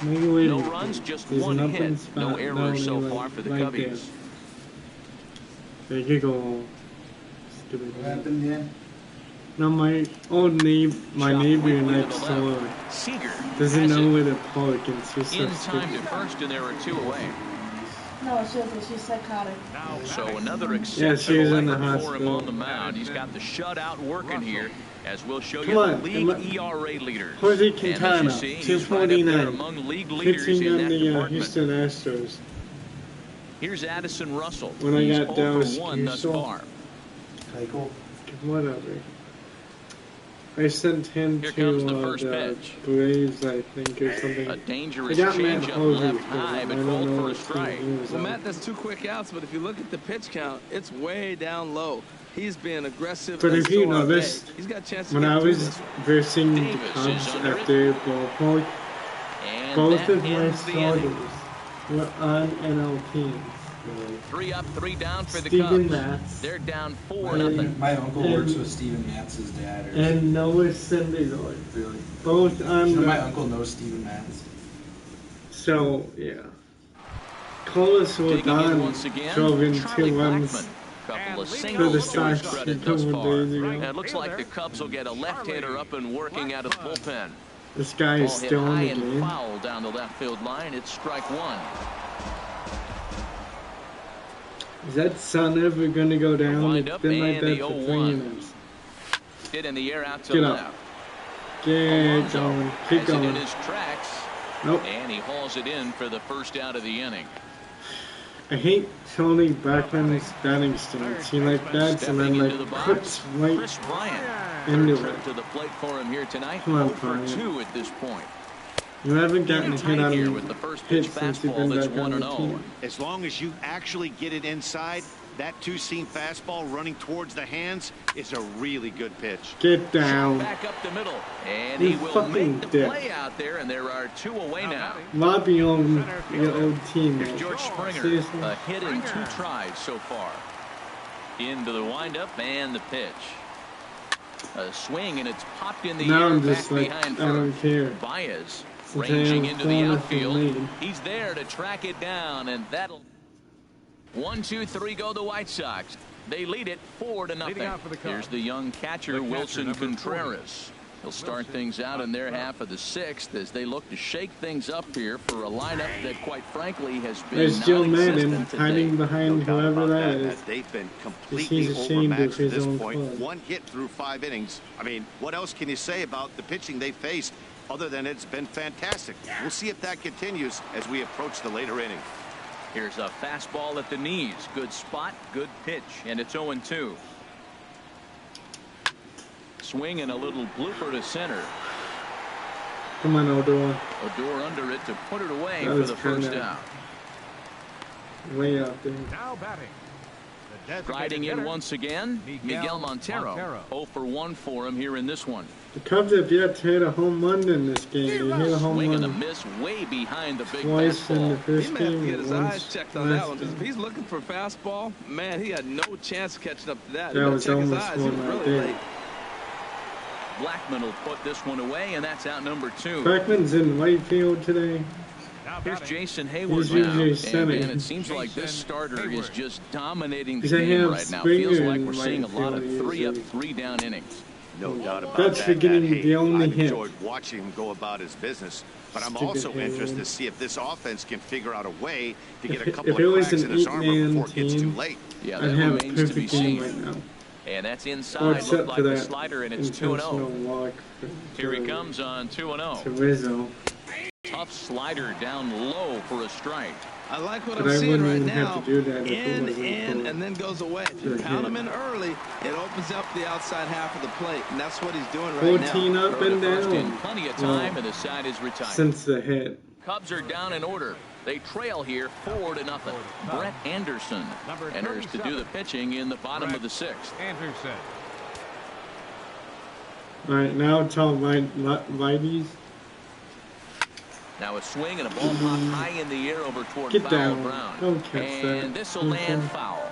[SPEAKER 3] No runs, just
[SPEAKER 1] There's
[SPEAKER 3] one
[SPEAKER 1] an
[SPEAKER 3] hit.
[SPEAKER 1] open spot
[SPEAKER 3] No errors so
[SPEAKER 1] down
[SPEAKER 3] far for the
[SPEAKER 1] right
[SPEAKER 3] Cubbies.
[SPEAKER 1] There you go. Stupid.
[SPEAKER 2] What happened, Dan?
[SPEAKER 1] No, my old neighbor, my
[SPEAKER 3] Shot
[SPEAKER 1] neighbor
[SPEAKER 3] quickly to
[SPEAKER 1] next
[SPEAKER 3] the
[SPEAKER 1] door
[SPEAKER 3] left. Seager
[SPEAKER 1] doesn't
[SPEAKER 3] has
[SPEAKER 1] know
[SPEAKER 3] it
[SPEAKER 1] where to park, and she's so
[SPEAKER 3] in time to
[SPEAKER 1] stupid.
[SPEAKER 3] first, and there are 2 away.
[SPEAKER 8] No, she wasn't. She's psychotic.
[SPEAKER 3] So another
[SPEAKER 1] Yeah, she
[SPEAKER 3] exceptional
[SPEAKER 1] was in the
[SPEAKER 3] effort for him
[SPEAKER 1] hospital.
[SPEAKER 3] on the mound. He's got the shutout working here, as we'll show you
[SPEAKER 1] Come on,
[SPEAKER 3] the
[SPEAKER 1] come on.
[SPEAKER 3] league ERA leaders.
[SPEAKER 1] Jose
[SPEAKER 3] And as you
[SPEAKER 1] Quintana,
[SPEAKER 3] see, he's right up there
[SPEAKER 1] 249,
[SPEAKER 3] among league leaders
[SPEAKER 1] pitching
[SPEAKER 3] in
[SPEAKER 1] on
[SPEAKER 3] that
[SPEAKER 1] the
[SPEAKER 3] department.
[SPEAKER 1] Houston Astros.
[SPEAKER 3] Here's Addison Russell.
[SPEAKER 1] When I
[SPEAKER 3] He's
[SPEAKER 1] got
[SPEAKER 3] 0
[SPEAKER 1] Dallas
[SPEAKER 3] for 1 thus
[SPEAKER 1] Cusel.
[SPEAKER 3] far.
[SPEAKER 2] Michael.
[SPEAKER 1] Whatever. I sent him
[SPEAKER 3] Here
[SPEAKER 1] to
[SPEAKER 3] comes the first
[SPEAKER 1] the
[SPEAKER 3] pitch.
[SPEAKER 1] Braves, I think, or something.
[SPEAKER 3] A dangerous
[SPEAKER 1] I got Matt
[SPEAKER 3] changeup
[SPEAKER 1] Hosey
[SPEAKER 3] left
[SPEAKER 1] for
[SPEAKER 3] high,
[SPEAKER 1] him.
[SPEAKER 3] but
[SPEAKER 1] I don't
[SPEAKER 3] called
[SPEAKER 1] know
[SPEAKER 3] for a
[SPEAKER 1] what team
[SPEAKER 3] strike.
[SPEAKER 1] he was
[SPEAKER 4] Well,
[SPEAKER 1] on.
[SPEAKER 4] Matt, that's 2 quick outs, but if you look at the pitch count, it's way down low. He's being aggressive.
[SPEAKER 1] But
[SPEAKER 4] and
[SPEAKER 1] if you
[SPEAKER 4] so are
[SPEAKER 1] noticed,
[SPEAKER 4] they. He's got a chance to
[SPEAKER 1] when
[SPEAKER 4] get
[SPEAKER 1] I
[SPEAKER 4] through
[SPEAKER 1] was
[SPEAKER 4] this.
[SPEAKER 1] versing the
[SPEAKER 3] Davis
[SPEAKER 1] Cubs
[SPEAKER 3] is under
[SPEAKER 1] at
[SPEAKER 3] it.
[SPEAKER 1] their ballpark,
[SPEAKER 3] And
[SPEAKER 1] both
[SPEAKER 3] that
[SPEAKER 1] of my
[SPEAKER 3] ends the inning.
[SPEAKER 1] starters were on NL teams.
[SPEAKER 3] 3 up, 3 down for the
[SPEAKER 1] Steven
[SPEAKER 3] Cubs.
[SPEAKER 1] Matz.
[SPEAKER 3] They're down 4-0.
[SPEAKER 2] My uncle
[SPEAKER 1] And-
[SPEAKER 2] works with Steven Matz's dad. Or
[SPEAKER 1] And Noah Syndergaard.
[SPEAKER 2] really?
[SPEAKER 1] Both on
[SPEAKER 2] You know, my
[SPEAKER 1] the...
[SPEAKER 2] uncle knows Steven Matz.
[SPEAKER 1] So, yeah. Carlos
[SPEAKER 3] Digging in
[SPEAKER 1] Rodon
[SPEAKER 3] once again,
[SPEAKER 1] drove in
[SPEAKER 3] Charlie
[SPEAKER 1] 2 runs.
[SPEAKER 3] Blackmon. Couple of
[SPEAKER 1] For the
[SPEAKER 3] singles to his
[SPEAKER 1] Sox
[SPEAKER 3] credit
[SPEAKER 1] a
[SPEAKER 3] thus
[SPEAKER 1] couple
[SPEAKER 3] far.
[SPEAKER 1] days ago.
[SPEAKER 3] And it looks like the Cubs will get a left-hander up and working out of the bullpen.
[SPEAKER 1] This guy
[SPEAKER 3] Ball
[SPEAKER 1] is
[SPEAKER 3] hit
[SPEAKER 1] still
[SPEAKER 3] high
[SPEAKER 1] in the
[SPEAKER 3] and
[SPEAKER 1] game.
[SPEAKER 3] foul down the left field line. It's strike 1.
[SPEAKER 1] Is that sun ever going to go down?
[SPEAKER 3] Wind
[SPEAKER 1] It's
[SPEAKER 3] up
[SPEAKER 1] been like
[SPEAKER 3] and the
[SPEAKER 1] that for 3
[SPEAKER 3] 0-1.
[SPEAKER 1] innings.
[SPEAKER 3] Hit in the air out to
[SPEAKER 1] Get up.
[SPEAKER 3] left.
[SPEAKER 1] Get
[SPEAKER 3] Alonso
[SPEAKER 1] going. Keep
[SPEAKER 3] has it in
[SPEAKER 1] going.
[SPEAKER 3] his tracks.
[SPEAKER 1] Nope.
[SPEAKER 3] And he hauls it in for the first out of the inning.
[SPEAKER 1] I hate Tony Blackman's batting stance. He like bats and then like puts right
[SPEAKER 3] Chris Bryant.
[SPEAKER 1] into
[SPEAKER 3] Third
[SPEAKER 1] it.
[SPEAKER 3] trip to the plate for him here tonight.
[SPEAKER 1] Come on,
[SPEAKER 3] 0 for
[SPEAKER 1] Bryant.
[SPEAKER 3] 2 at this point.
[SPEAKER 1] You haven't gotten a hit on
[SPEAKER 3] Here with the first pitch
[SPEAKER 1] hits since you've
[SPEAKER 3] fastball
[SPEAKER 1] been
[SPEAKER 3] that's
[SPEAKER 1] back on the
[SPEAKER 3] 1-0.
[SPEAKER 1] team.
[SPEAKER 5] As long as you actually get it inside, that two-seam fastball running towards the hands is a really good pitch.
[SPEAKER 1] Get down.
[SPEAKER 3] Back up the middle. And
[SPEAKER 1] You
[SPEAKER 3] he will
[SPEAKER 1] fucking
[SPEAKER 3] make the
[SPEAKER 1] dick.
[SPEAKER 3] play out there, and there are 2 away now.
[SPEAKER 1] Lobby on your old team.
[SPEAKER 3] Here's George Springer.
[SPEAKER 1] Seriously?
[SPEAKER 3] A hit in 2 tries so far. Into the windup and the pitch. A swing, and it's popped in the
[SPEAKER 1] Now
[SPEAKER 3] air
[SPEAKER 1] I'm
[SPEAKER 3] back
[SPEAKER 1] just like,
[SPEAKER 3] behind
[SPEAKER 1] I don't
[SPEAKER 3] first.
[SPEAKER 1] care.
[SPEAKER 3] Baez
[SPEAKER 1] Since I
[SPEAKER 3] ranging
[SPEAKER 1] am
[SPEAKER 3] into the
[SPEAKER 1] 4-0
[SPEAKER 3] outfield.
[SPEAKER 1] lead.
[SPEAKER 3] He's there to track it down, and that'll 1, 2, 3 go the White Sox. They lead it 4-0. Here's the young catcher, Wilson Contreras. He'll start things out in their half of the 6th as they look to shake things up here for a lineup that, quite frankly, has been
[SPEAKER 1] There's Joe Madden
[SPEAKER 3] non-existent
[SPEAKER 1] hiding
[SPEAKER 3] today.
[SPEAKER 1] behind whoever that is.
[SPEAKER 5] They've been
[SPEAKER 1] He's
[SPEAKER 5] completely
[SPEAKER 1] ashamed of
[SPEAKER 5] overmatched to
[SPEAKER 1] his
[SPEAKER 5] this
[SPEAKER 1] own
[SPEAKER 5] point.
[SPEAKER 1] club.
[SPEAKER 5] 1 hit through 5 innings. I mean, what else can you say about the pitching they faced other than it's been fantastic? We'll see if that continues as we approach the later innings.
[SPEAKER 3] Here's a fastball at the knees. Good spot, good pitch, and it's 0-2. Swing and a little blooper to center.
[SPEAKER 1] Come on, Odor.
[SPEAKER 3] Odor under it to put it away
[SPEAKER 1] That
[SPEAKER 3] for
[SPEAKER 1] was
[SPEAKER 3] the first
[SPEAKER 1] kinda
[SPEAKER 3] out.
[SPEAKER 1] Way out there.
[SPEAKER 6] Now batting. The designated
[SPEAKER 3] Riding in
[SPEAKER 6] hitter,
[SPEAKER 3] once again, Miguel Montero. 0 for 1 for him here in this one.
[SPEAKER 1] The Cubs have yet to hit a home run in this game. They hit a home
[SPEAKER 3] Swing and a
[SPEAKER 1] run
[SPEAKER 3] miss way behind the big
[SPEAKER 1] twice in the
[SPEAKER 3] fastball.
[SPEAKER 1] first
[SPEAKER 4] He may have to
[SPEAKER 1] game.
[SPEAKER 4] get his
[SPEAKER 1] once
[SPEAKER 4] eyes checked on that
[SPEAKER 1] last
[SPEAKER 4] one, because if
[SPEAKER 1] game.
[SPEAKER 4] he's looking for fastball, man, he had no chance of catching up to that.
[SPEAKER 1] That
[SPEAKER 4] He better
[SPEAKER 1] was
[SPEAKER 4] check his
[SPEAKER 1] almost
[SPEAKER 4] eyes. He was
[SPEAKER 1] one right
[SPEAKER 4] really
[SPEAKER 1] there.
[SPEAKER 4] late.
[SPEAKER 3] Blackman will put this one away, and that's out number 2.
[SPEAKER 1] Blackman's in right field today.
[SPEAKER 6] now
[SPEAKER 3] Here's
[SPEAKER 6] batting.
[SPEAKER 3] Jason Hayward
[SPEAKER 1] He's
[SPEAKER 3] now.
[SPEAKER 1] usually
[SPEAKER 3] And
[SPEAKER 1] centering.
[SPEAKER 3] man, it seems like this
[SPEAKER 6] Jason
[SPEAKER 3] starter is
[SPEAKER 6] Hayward.
[SPEAKER 3] just dominating the
[SPEAKER 1] Because they
[SPEAKER 3] game
[SPEAKER 1] have
[SPEAKER 3] right now.
[SPEAKER 1] Springer
[SPEAKER 3] Feels like
[SPEAKER 1] in
[SPEAKER 3] we're
[SPEAKER 1] right
[SPEAKER 3] seeing a lot of
[SPEAKER 1] field
[SPEAKER 3] 3 up,
[SPEAKER 1] usually.
[SPEAKER 3] 3 down innings.
[SPEAKER 5] No doubt about
[SPEAKER 1] That's
[SPEAKER 5] that.
[SPEAKER 1] forgetting
[SPEAKER 5] Hey,
[SPEAKER 1] the only
[SPEAKER 5] I've
[SPEAKER 1] hit.
[SPEAKER 5] enjoyed watching him go about his business, but I'm
[SPEAKER 1] Stupid
[SPEAKER 5] also
[SPEAKER 1] Hayward.
[SPEAKER 5] interested to see if this offense can figure out a way to get a
[SPEAKER 1] If
[SPEAKER 5] couple
[SPEAKER 1] it
[SPEAKER 5] of
[SPEAKER 1] was
[SPEAKER 5] cracks
[SPEAKER 1] an
[SPEAKER 5] in his armor
[SPEAKER 1] 8-man
[SPEAKER 5] before it gets too
[SPEAKER 1] team,
[SPEAKER 5] late.
[SPEAKER 3] Yeah,
[SPEAKER 1] I'd
[SPEAKER 3] that
[SPEAKER 1] have a
[SPEAKER 3] remains to be
[SPEAKER 1] perfect game
[SPEAKER 3] seen.
[SPEAKER 1] right now.
[SPEAKER 3] And that's
[SPEAKER 1] Oh,
[SPEAKER 3] inside. Looked
[SPEAKER 1] except
[SPEAKER 3] like
[SPEAKER 1] for
[SPEAKER 3] the
[SPEAKER 1] that
[SPEAKER 3] slider, and it's
[SPEAKER 1] intentional
[SPEAKER 3] 2-0.
[SPEAKER 1] walk.
[SPEAKER 3] Here he comes on 2-0.
[SPEAKER 1] To Rizzo.
[SPEAKER 3] Tough slider down low for a strike.
[SPEAKER 4] I like what
[SPEAKER 1] But
[SPEAKER 4] I'm
[SPEAKER 1] I
[SPEAKER 4] seeing
[SPEAKER 1] wouldn't
[SPEAKER 4] right
[SPEAKER 1] even
[SPEAKER 4] now.
[SPEAKER 1] have to do that if it
[SPEAKER 4] In,
[SPEAKER 1] wasn't for
[SPEAKER 4] and then goes away. If you
[SPEAKER 1] the
[SPEAKER 4] pound
[SPEAKER 1] hit.
[SPEAKER 4] him in early, it opens up the outside half of the plate, and that's what he's doing right
[SPEAKER 1] 14
[SPEAKER 4] now.
[SPEAKER 1] up
[SPEAKER 3] Throw to
[SPEAKER 1] and
[SPEAKER 3] first in
[SPEAKER 1] down.
[SPEAKER 3] plenty of
[SPEAKER 1] Well,
[SPEAKER 3] time, and the side is retired.
[SPEAKER 1] since the hit.
[SPEAKER 3] Cubs are down in order. They trail here 4-0. Brett Anderson
[SPEAKER 6] Number
[SPEAKER 3] enters to do the
[SPEAKER 6] 37.
[SPEAKER 3] pitching in the bottom of the 6th.
[SPEAKER 6] Anderson.
[SPEAKER 1] All right, now it's all righties.
[SPEAKER 3] Now a swing and a ball pop high in the air over toward
[SPEAKER 1] Get
[SPEAKER 3] foul
[SPEAKER 1] down.
[SPEAKER 3] ground.
[SPEAKER 1] Don't catch that.
[SPEAKER 3] And this will land
[SPEAKER 1] Okay.
[SPEAKER 3] foul.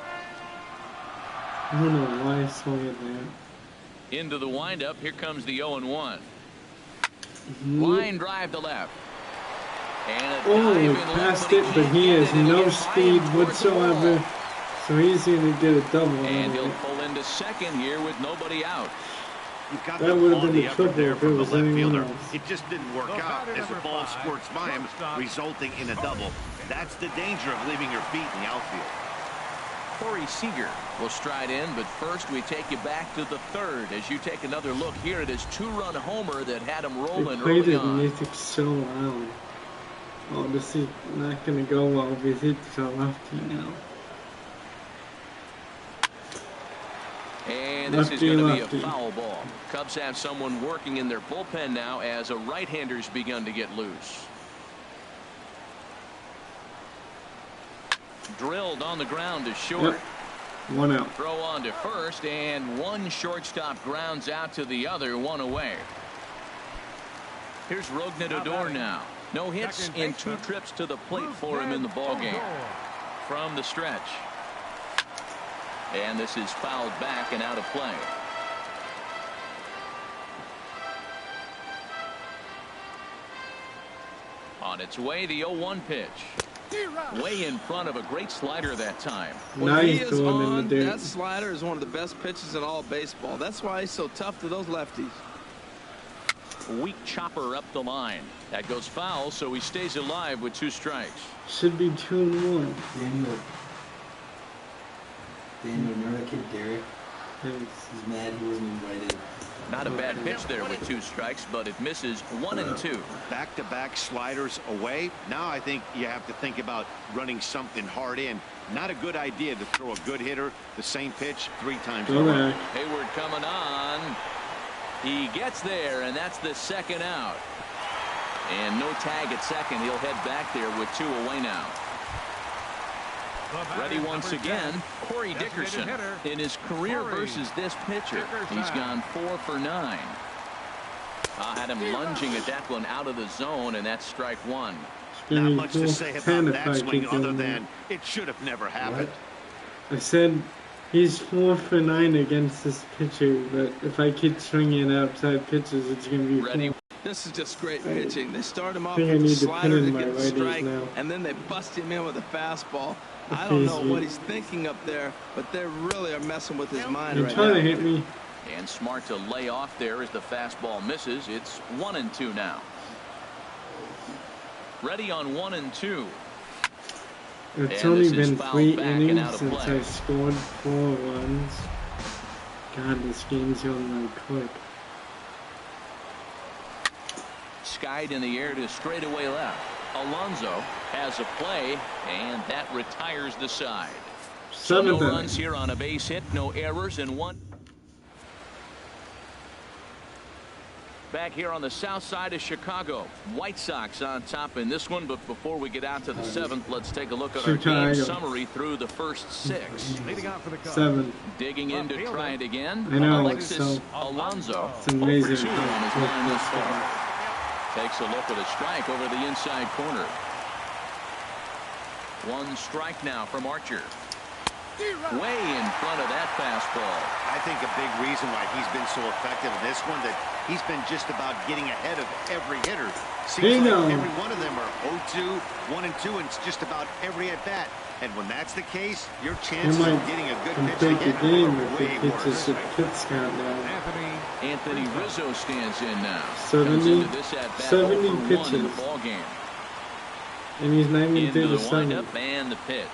[SPEAKER 1] I don't know why I swung it there.
[SPEAKER 3] Into the windup. Here comes the 0-1.
[SPEAKER 1] Mhm.
[SPEAKER 3] Line drive to left. And a
[SPEAKER 1] Oh,
[SPEAKER 3] dive
[SPEAKER 1] he
[SPEAKER 3] in left,
[SPEAKER 1] passed
[SPEAKER 3] but
[SPEAKER 1] it, but
[SPEAKER 3] can't
[SPEAKER 1] he
[SPEAKER 3] get
[SPEAKER 1] has
[SPEAKER 3] it, and
[SPEAKER 1] no
[SPEAKER 3] gets
[SPEAKER 1] speed
[SPEAKER 3] high towards the
[SPEAKER 1] whatsoever.
[SPEAKER 3] wall.
[SPEAKER 1] So he's going to get a double.
[SPEAKER 3] And
[SPEAKER 1] on
[SPEAKER 3] he'll
[SPEAKER 1] it.
[SPEAKER 3] pull into second here with nobody out.
[SPEAKER 5] You've got
[SPEAKER 1] That
[SPEAKER 5] the
[SPEAKER 1] would have been
[SPEAKER 5] quality
[SPEAKER 1] the
[SPEAKER 5] effort
[SPEAKER 1] triple
[SPEAKER 5] there
[SPEAKER 1] if it
[SPEAKER 5] from the
[SPEAKER 1] was
[SPEAKER 5] left
[SPEAKER 1] anyone
[SPEAKER 5] fielder.
[SPEAKER 1] else.
[SPEAKER 5] It just didn't work
[SPEAKER 6] The
[SPEAKER 5] out
[SPEAKER 6] batter,
[SPEAKER 5] as the
[SPEAKER 6] number
[SPEAKER 5] ball
[SPEAKER 6] 5,
[SPEAKER 5] squirts by him,
[SPEAKER 6] shortstop.
[SPEAKER 5] resulting in a double. That's the danger of leaving your feet in the outfield.
[SPEAKER 3] Corey Seager will stride in, but first we take you back to the 3rd as you take another look here at his 2-run homer that had him
[SPEAKER 1] They
[SPEAKER 3] rolling
[SPEAKER 1] played
[SPEAKER 3] early
[SPEAKER 1] his
[SPEAKER 3] on.
[SPEAKER 1] music so loud. Oh, this is not going to go well because it's a lefty now.
[SPEAKER 3] And this is
[SPEAKER 1] Lefty,
[SPEAKER 3] going to be
[SPEAKER 1] lefty.
[SPEAKER 3] a foul ball. Cubs have someone working in their bullpen now as a right-hander's begun to get loose. Drilled on the ground to short.
[SPEAKER 1] Yep. 1 out.
[SPEAKER 3] Throw on to first, and one shortstop grounds out to the other, 1 away. Here's Rougned Odor now. No hits
[SPEAKER 6] Second
[SPEAKER 3] in
[SPEAKER 6] baseman.
[SPEAKER 3] 2 trips to the plate for him in the ballgame. From the stretch. And this is fouled back and out of play. On its way, the 0-1 pitch. Way in front of a great slider that time.
[SPEAKER 4] When
[SPEAKER 1] Now
[SPEAKER 4] he
[SPEAKER 1] he's
[SPEAKER 4] is
[SPEAKER 1] going in
[SPEAKER 4] on,
[SPEAKER 1] the dirt.
[SPEAKER 4] that slider is one of the best pitches in all baseball. That's why he's so tough to those lefties.
[SPEAKER 3] Weak chopper up the line. That goes foul, so he stays alive with 2 strikes.
[SPEAKER 1] Should be 2-1.
[SPEAKER 9] Daniel, remember that kid Derek?
[SPEAKER 1] Thanks.
[SPEAKER 9] He's mad he wasn't invited
[SPEAKER 3] Not a bad pitch there with 2 strikes, but it misses 1-2.
[SPEAKER 5] Back-to-back sliders away. Now I think you have to think about running something hard in. Not a good idea to throw a good hitter the same pitch 3 times in a row.
[SPEAKER 3] Hayward coming on. He gets there, and that's the 2nd out. And no tag at second. He'll head back there with 2 away now. Ready once again, Corey Dickerson. In his career versus this pitcher, he's gone 4 for 9. Had him lunging at that one out of the zone, and that's strike 1.
[SPEAKER 5] Not much to say about that swing other than it should have never happened.
[SPEAKER 1] I said he's 4 for 9 against this pitcher, but if I keep swinging outside pitches, it's going to be
[SPEAKER 4] ready. This is just great pitching. They start him off with a slider to get the strike, and then they bust him in with a fastball. I don't know what he's thinking up there, but they really are messing with his mind right now.
[SPEAKER 1] They're trying to hit me.
[SPEAKER 3] And smart to lay off there as the fastball misses. It's 1-2 now. Ready on 1-2.
[SPEAKER 1] It's only been 3 innings since I scored 4 runs. God, this game's going like quick.
[SPEAKER 3] Skied in the air to straightaway left. Alonso has a play, and that retires the side. So no runs here on a base hit, no errors, and 1. Back here on the south side of Chicago, White Sox on top in this one. But before we get out to the 7th, let's take a look at our game summary through the first 6.
[SPEAKER 6] Leading off for the Cubs.
[SPEAKER 1] 7.
[SPEAKER 3] Digging in to try it again.
[SPEAKER 1] I know,
[SPEAKER 3] Alexis Alonso.
[SPEAKER 1] It's amazing.
[SPEAKER 3] 2 on his line this far. Takes a look at a strike over the inside corner. 1 strike now from Archer. Way in front of that fastball.
[SPEAKER 5] I think a big reason why he's been so effective in this one, that he's been just about getting ahead of every hitter. Seems like every one of them are 0-2, 1-2, and it's just about every at bat. And when that's the case, your chances of getting a good pitch again are way worse.
[SPEAKER 3] Anthony Rizzo stands in now.
[SPEAKER 1] 70 pitches
[SPEAKER 3] in the ball game.
[SPEAKER 1] And he's 92
[SPEAKER 3] into the
[SPEAKER 1] 7.
[SPEAKER 3] windup and the pitch.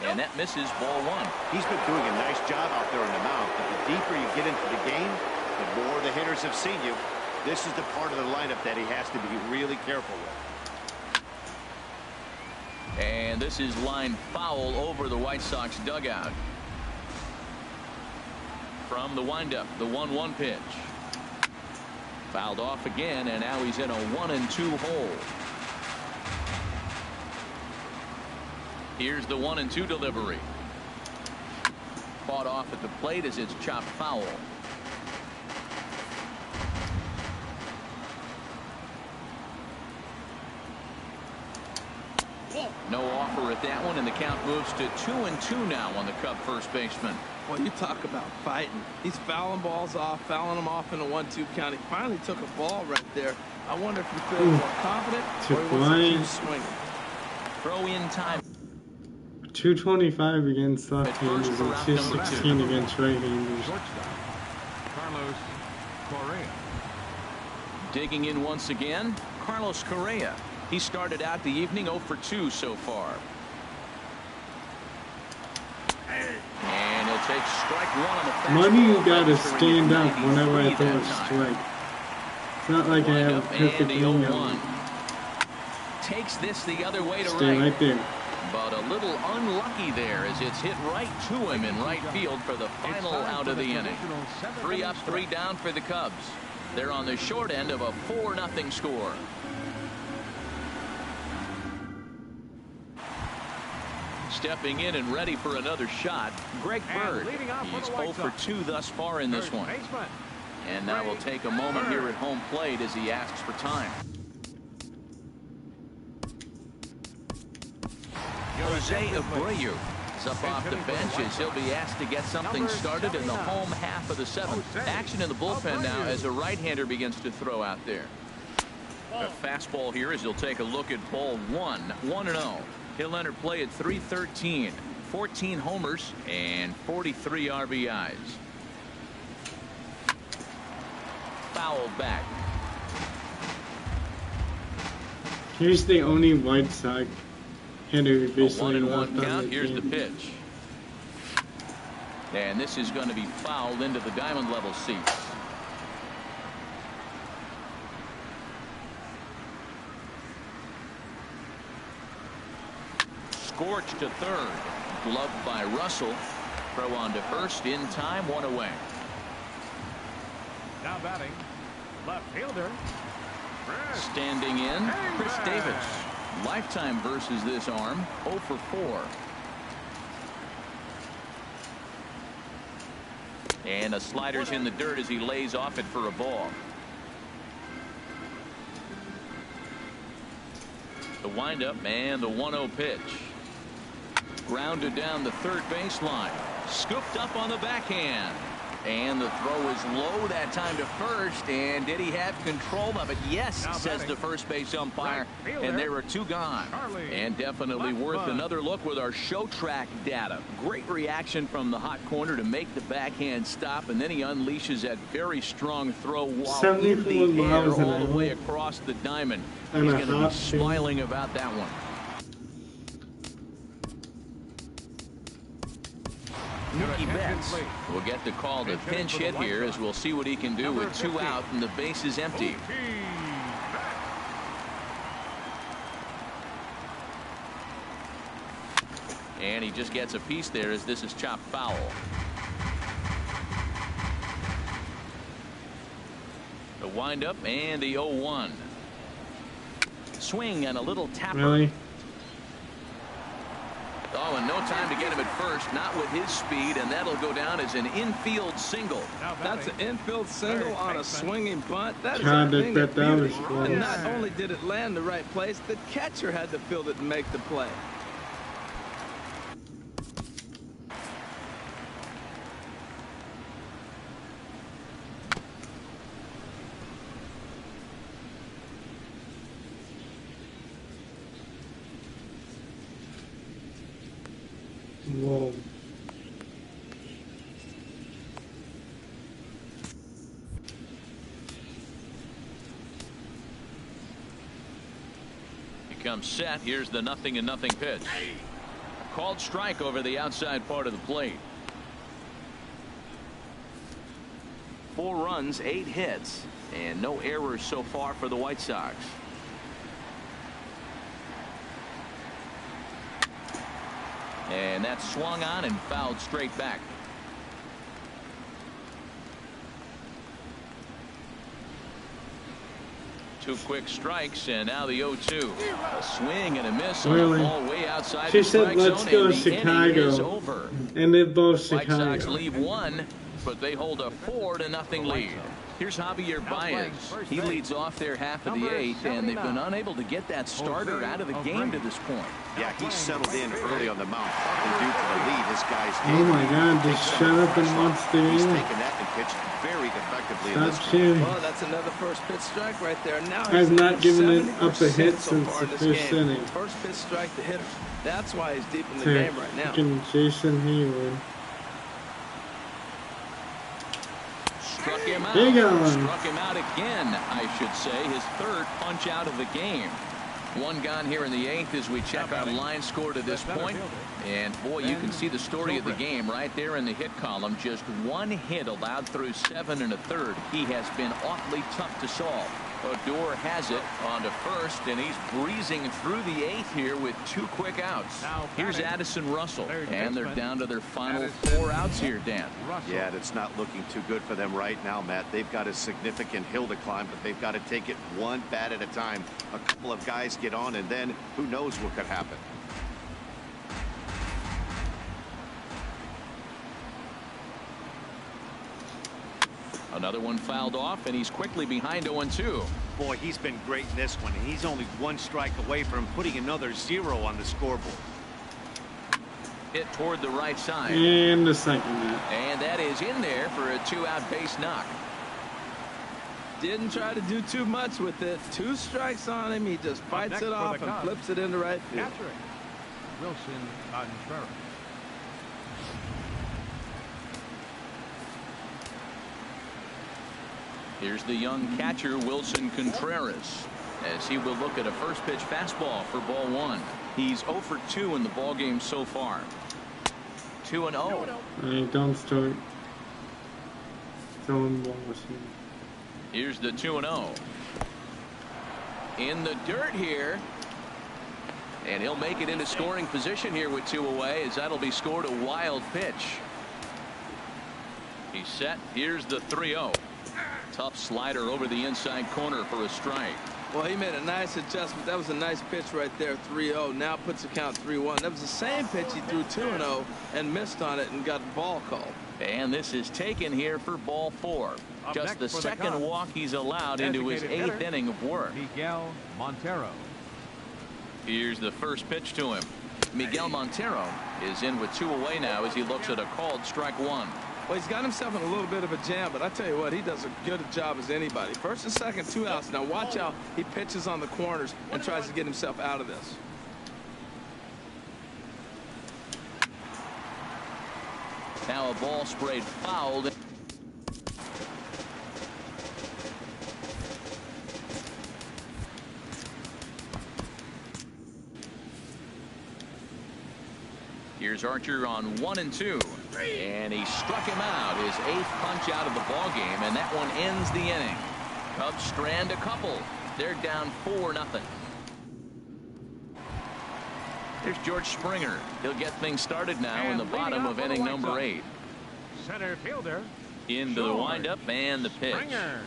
[SPEAKER 3] And that misses ball 1.
[SPEAKER 5] He's been doing a nice job out there in the mound, but the deeper you get into the game, the more the hitters have seen you. This is the part of the lineup that he has to be really careful with.
[SPEAKER 3] And this is line foul over the White Sox dugout. From the windup, the 1-1 pitch. Fouled off again, and now he's in a 1-2 hole. Here's the 1-2 delivery. Fought off at the plate as it's chopped foul. No offer at that one, and the count moves to 2-2 now on the Cub first baseman.
[SPEAKER 4] Well, you talk about fighting. He's fouling balls off, fouling them off in a 1-2 count. He finally took a ball right there. I wonder if he feels more confident or he wants to keep swinging.
[SPEAKER 3] Throw in time.
[SPEAKER 1] 225 against left-handers and 216 against right-handers.
[SPEAKER 6] Carlos Correa.
[SPEAKER 3] Digging in once again, Carlos Correa. He started out the evening 0 for 2 so far. And he'll take strike 1 on the fastball.
[SPEAKER 1] Money, you gotta stand up whenever I throw a strike. It's not like I have a perfect game.
[SPEAKER 3] Takes this the other way to
[SPEAKER 1] Stay right there.
[SPEAKER 3] But a little unlucky there as it's hit right to him in right field for the final out of the inning. 3 up, 3 down for the Cubs. They're on the short end of a 4-0 score. Stepping in and ready for another shot, Greg Bird. He's 0 for 2 thus far in this one. And now we'll take a moment here at home plate as he asks for time. Jose Abreu is up off the bench as he'll be asked to get something started in the home half of the 7th. Action in the bullpen now as a right-hander begins to throw out there. A fastball here as he'll take a look at ball 1. 1-0. He'll enter play at .313, 14 homers and 43 RBIs. Fouled back.
[SPEAKER 1] Here's the only White Sox hitter who basically left
[SPEAKER 3] 1-1 count.
[SPEAKER 1] on the
[SPEAKER 3] Here's
[SPEAKER 1] game.
[SPEAKER 3] the pitch. And this is going to be fouled into the diamond level seats. scorched to third. Gloved by Russell. Throw on to first in time, 1 away.
[SPEAKER 6] Now batting, left fielder.
[SPEAKER 3] Standing in, Chris Davis. Lifetime versus this arm, 0 for 4. And a slider's in the dirt as he lays off it for a ball. The windup and the 1-0 pitch. Grounded down the third baseline. Scooped up on the backhand. And the throw is low that time to first. And did he have control of it? Yes, says the first base umpire. And there are 2 gone. And definitely worth another look with our show track data. Great reaction from the hot corner to make the backhand stop. And then he unleashes that very strong throw while in the air all the way across the diamond. He's going to be smiling about that one. Mookie Betts will get the call to pinch hit here, as we'll see what he can do with 2 out and the base is empty. And he just gets a piece there as this is chopped foul. The windup and the 0-1. Swing and a little tapper.
[SPEAKER 1] Really?
[SPEAKER 3] Oh, and no time to get him at first, not with his speed, and that'll go down as an infield single.
[SPEAKER 4] That's an infield single on a swinging bunt. That is
[SPEAKER 1] God,
[SPEAKER 4] a thing of beauty.
[SPEAKER 1] was
[SPEAKER 4] And not only did it land the right place, the catcher had to field it and make the play.
[SPEAKER 1] Whoa.
[SPEAKER 3] He comes set. Here's the 0-0 pitch. Called strike over the outside part of the plate. 4 runs, 8 hits, and no errors so far for the White Sox. And that's swung on and fouled straight back. Two quick strikes, and now the 0-2. A swing and a miss on the ball way outside the strike zone.
[SPEAKER 1] Let's go
[SPEAKER 3] and
[SPEAKER 1] Chicago.
[SPEAKER 3] the inning is over.
[SPEAKER 1] And they're both Chicago.
[SPEAKER 3] White Sox leave 1, but they hold a 4-0 lead. Here's Javier Baez. He leads off their half of the 8th, and they've been unable to get that starter out of the game to this point.
[SPEAKER 5] Yeah, he settled in early on the mound, partly due to the lead his guys gave.
[SPEAKER 1] Oh my God, just shut up and watch the
[SPEAKER 5] He's
[SPEAKER 1] game.
[SPEAKER 5] taken that and pitched very effectively in
[SPEAKER 1] Stop
[SPEAKER 5] this
[SPEAKER 1] cheering.
[SPEAKER 4] Well, that's another first pitch strike right there. Now
[SPEAKER 1] I've not given it
[SPEAKER 4] 70%
[SPEAKER 1] up a hit
[SPEAKER 4] so
[SPEAKER 1] since
[SPEAKER 4] far
[SPEAKER 1] the
[SPEAKER 4] in this
[SPEAKER 1] first
[SPEAKER 4] game.
[SPEAKER 1] inning.
[SPEAKER 4] First pitch strike to hitter. That's why he's deep in the game right now.
[SPEAKER 1] Jason Hayward.
[SPEAKER 3] Struck him out.
[SPEAKER 1] Big on.
[SPEAKER 3] Struck him out again, I should say. His 3rd punch out of the game. 1 gone here in the 8th as we check our line score to this point. And boy, you can see the story of the game right there in the hit column. Just 1 hit allowed through 7 1/3. He has been awfully tough to solve. Odor has it on to first, and he's breezing through the 8th here with 2 quick outs. Here's Addison Russell, and they're down to their final 4 outs here, Dan.
[SPEAKER 5] Yeah, and it's not looking too good for them right now, Matt. They've got a significant hill to climb, but they've got to take it 1 bat at a time. A couple of guys get on, and then who knows what could happen.
[SPEAKER 3] Another one fouled off, and he's quickly behind 0-2.
[SPEAKER 5] Boy, he's been great in this one, and he's only 1 strike away from putting another 0 on the scoreboard.
[SPEAKER 3] Hit toward the right side.
[SPEAKER 1] And the second net.
[SPEAKER 3] And that is in there for a 2-out base knock.
[SPEAKER 4] Didn't try to do too much with it. 2 strikes on him. He just fights it off and flips it into right field.
[SPEAKER 6] Wilson Contreras.
[SPEAKER 3] Here's the young catcher, Wilson Contreras, as he will look at a first pitch fastball for ball 1. He's 0 for 2 in the ball game so far. 2-0.
[SPEAKER 1] Hey, don't start throwing balls here.
[SPEAKER 3] Here's the 2-0. In the dirt here. And he'll make it into scoring position here with 2 away, as that'll be scored a wild pitch. He's set. Here's the 3-0. Tough slider over the inside corner for a strike.
[SPEAKER 4] Well, he made a nice adjustment. That was a nice pitch right there, 3-0. Now puts the count 3-1. That was the same pitch he threw 2-0 and missed on it and got the ball called.
[SPEAKER 3] And this is taken here for ball 4. Just the second walk he's allowed into his 8th inning of work.
[SPEAKER 6] Miguel Montero.
[SPEAKER 3] Here's the first pitch to him. Miguel Montero is in with 2 away now as he looks at a called strike 1.
[SPEAKER 4] Well, he's got himself in a little bit of a jam, but I tell you what, he does a good job as anybody. First and second, 2 outs. Now watch how he pitches on the corners and tries to get himself out of this.
[SPEAKER 3] Now a ball sprayed foul. Here's Archer on 1-2, and he struck him out, his 8th punch out of the ball game, and that one ends the inning. Cubs strand a couple. They're down 4-0. There's George Springer. He'll get things started now in the bottom of inning number 8.
[SPEAKER 6] Center fielder.
[SPEAKER 3] Into the windup and the pitch.
[SPEAKER 6] Springer.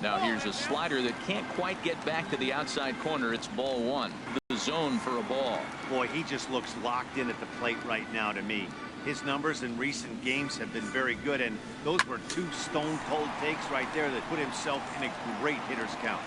[SPEAKER 3] Now here's a slider that can't quite get back to the outside corner. It's ball 1. The zone for a ball.
[SPEAKER 5] Boy, he just looks locked in at the plate right now to me. His numbers in recent games have been very good, and those were 2 stone-cold takes right there that put himself in a great hitter's count.